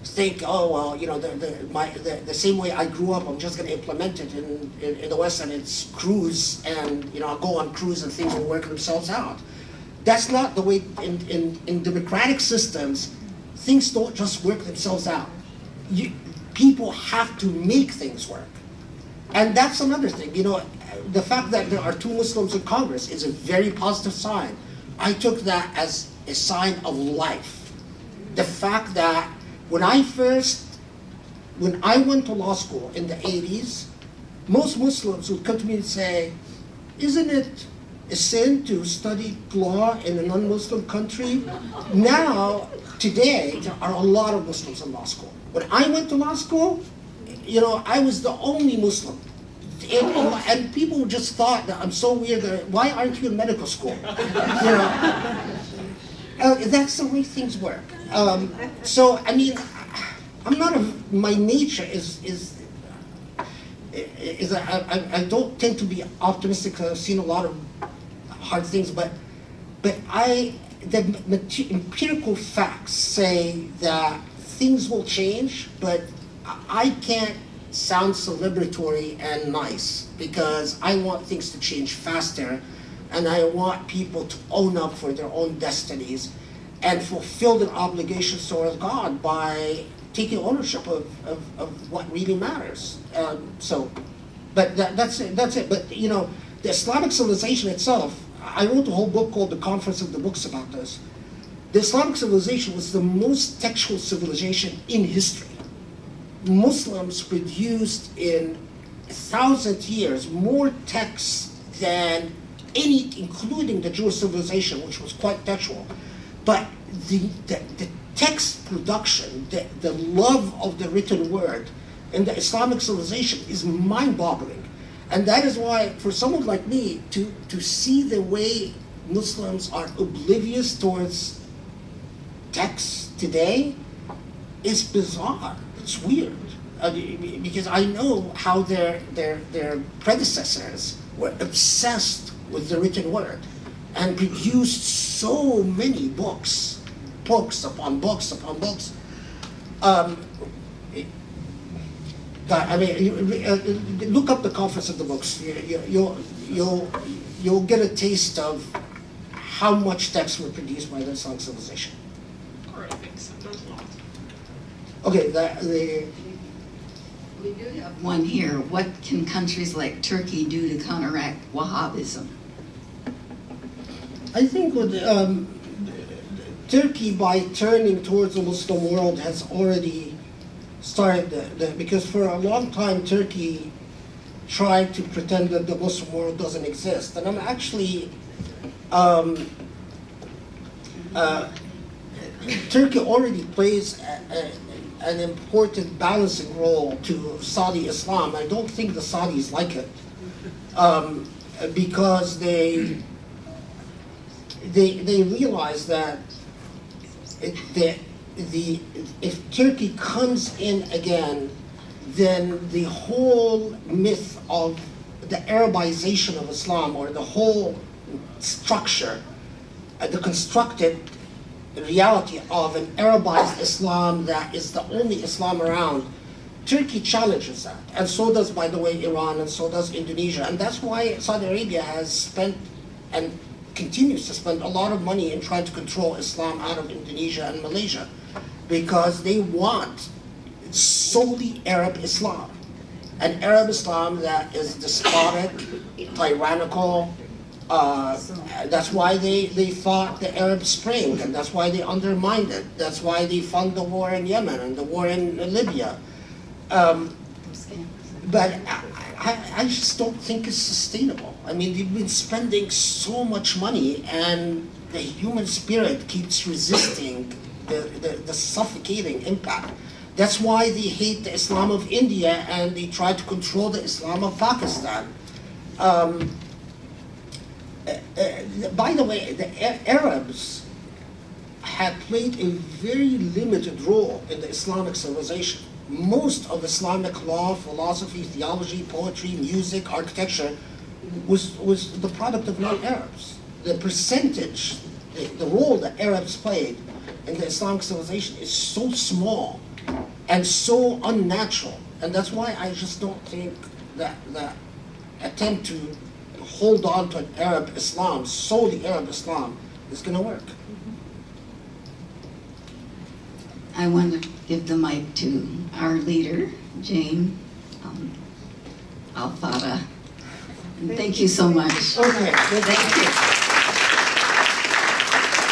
think, oh, well, the same way I grew up, I'm just going to implement it in the West, and it's cruise, and, I'll go on cruise and things will work themselves out. That's not the way, in democratic systems, things don't just work themselves out. People have to make things work. And that's another thing, the fact that there are 2 Muslims in Congress is a very positive sign. I took that as a sign of life. The fact that when I went to law school in the 80s, most Muslims would come to me and say, isn't it a sin to study law in a non-Muslim country? Now, today, there are a lot of Muslims in law school. When I went to law school, I was the only Muslim. And people just thought that I'm so weird, why aren't you in medical school? That's the way things work. So, I'm not my nature is I don't tend to be optimistic because I've seen a lot of hard things, but the empirical facts say that things will change, but I can't sound celebratory and nice because I want things to change faster, and I want people to own up for their own destinies and fulfill their obligations towards God by taking ownership of what really matters. But that's it. But the Islamic civilization itself, I wrote a whole book called The Conference of the Books about this. The Islamic civilization was the most textual civilization in history. Muslims produced in 1,000 years more texts than any, including the Jewish civilization, which was quite textual. But the text production, the love of the written word in the Islamic civilization is mind-boggling. And that is why, for someone like me, to see the way Muslims are oblivious towards texts today is bizarre. It's weird. Because I know how their predecessors were obsessed with the written word and produced so many books upon books upon books. I mean, look up the conference of the books. You'll get a taste of how much texts were produced by the Islamic civilization. Or I think so. There's a lot. Okay, we do have one here. What can countries like Turkey do to counteract Wahhabism? I think with Turkey, by turning towards the Muslim world, has already started, because for a long time Turkey tried to pretend that the Muslim world doesn't exist. And I'm actually, Turkey already plays an important balancing role to Saudi Islam. I don't think the Saudis like it, because they realize that if Turkey comes in again, then the whole myth of the Arabization of Islam, or the whole structure, the constructed reality of an Arabized Islam that is the only Islam around, Turkey challenges that. And so does, by the way, Iran, and so does Indonesia. And that's why Saudi Arabia has spent and continues to spend a lot of money in trying to control Islam out of Indonesia and Malaysia, because they want solely Arab Islam, an Arab Islam that is despotic, tyrannical. That's why they fought the Arab Spring, and that's why they undermined it. That's why they fund the war in Yemen and the war in Libya. But I just don't think it's sustainable. I mean, they've been spending so much money, and the human spirit keeps resisting the suffocating impact. That's why they hate the Islam of India, and they try to control the Islam of Pakistan. By the way, the Arabs have played a very limited role in the Islamic civilization. Most of Islamic law, philosophy, theology, poetry, music, architecture was the product of non-Arabs. The percentage, the role that Arabs played in the Islamic civilization is so small and so unnatural. And that's why I just don't think that the attempt to hold on to an Arab Islam, solely Arab Islam, is going to work. I want to give the mic to our leader, Jane Al Fadl. And thank you so much. Okay. Thank you.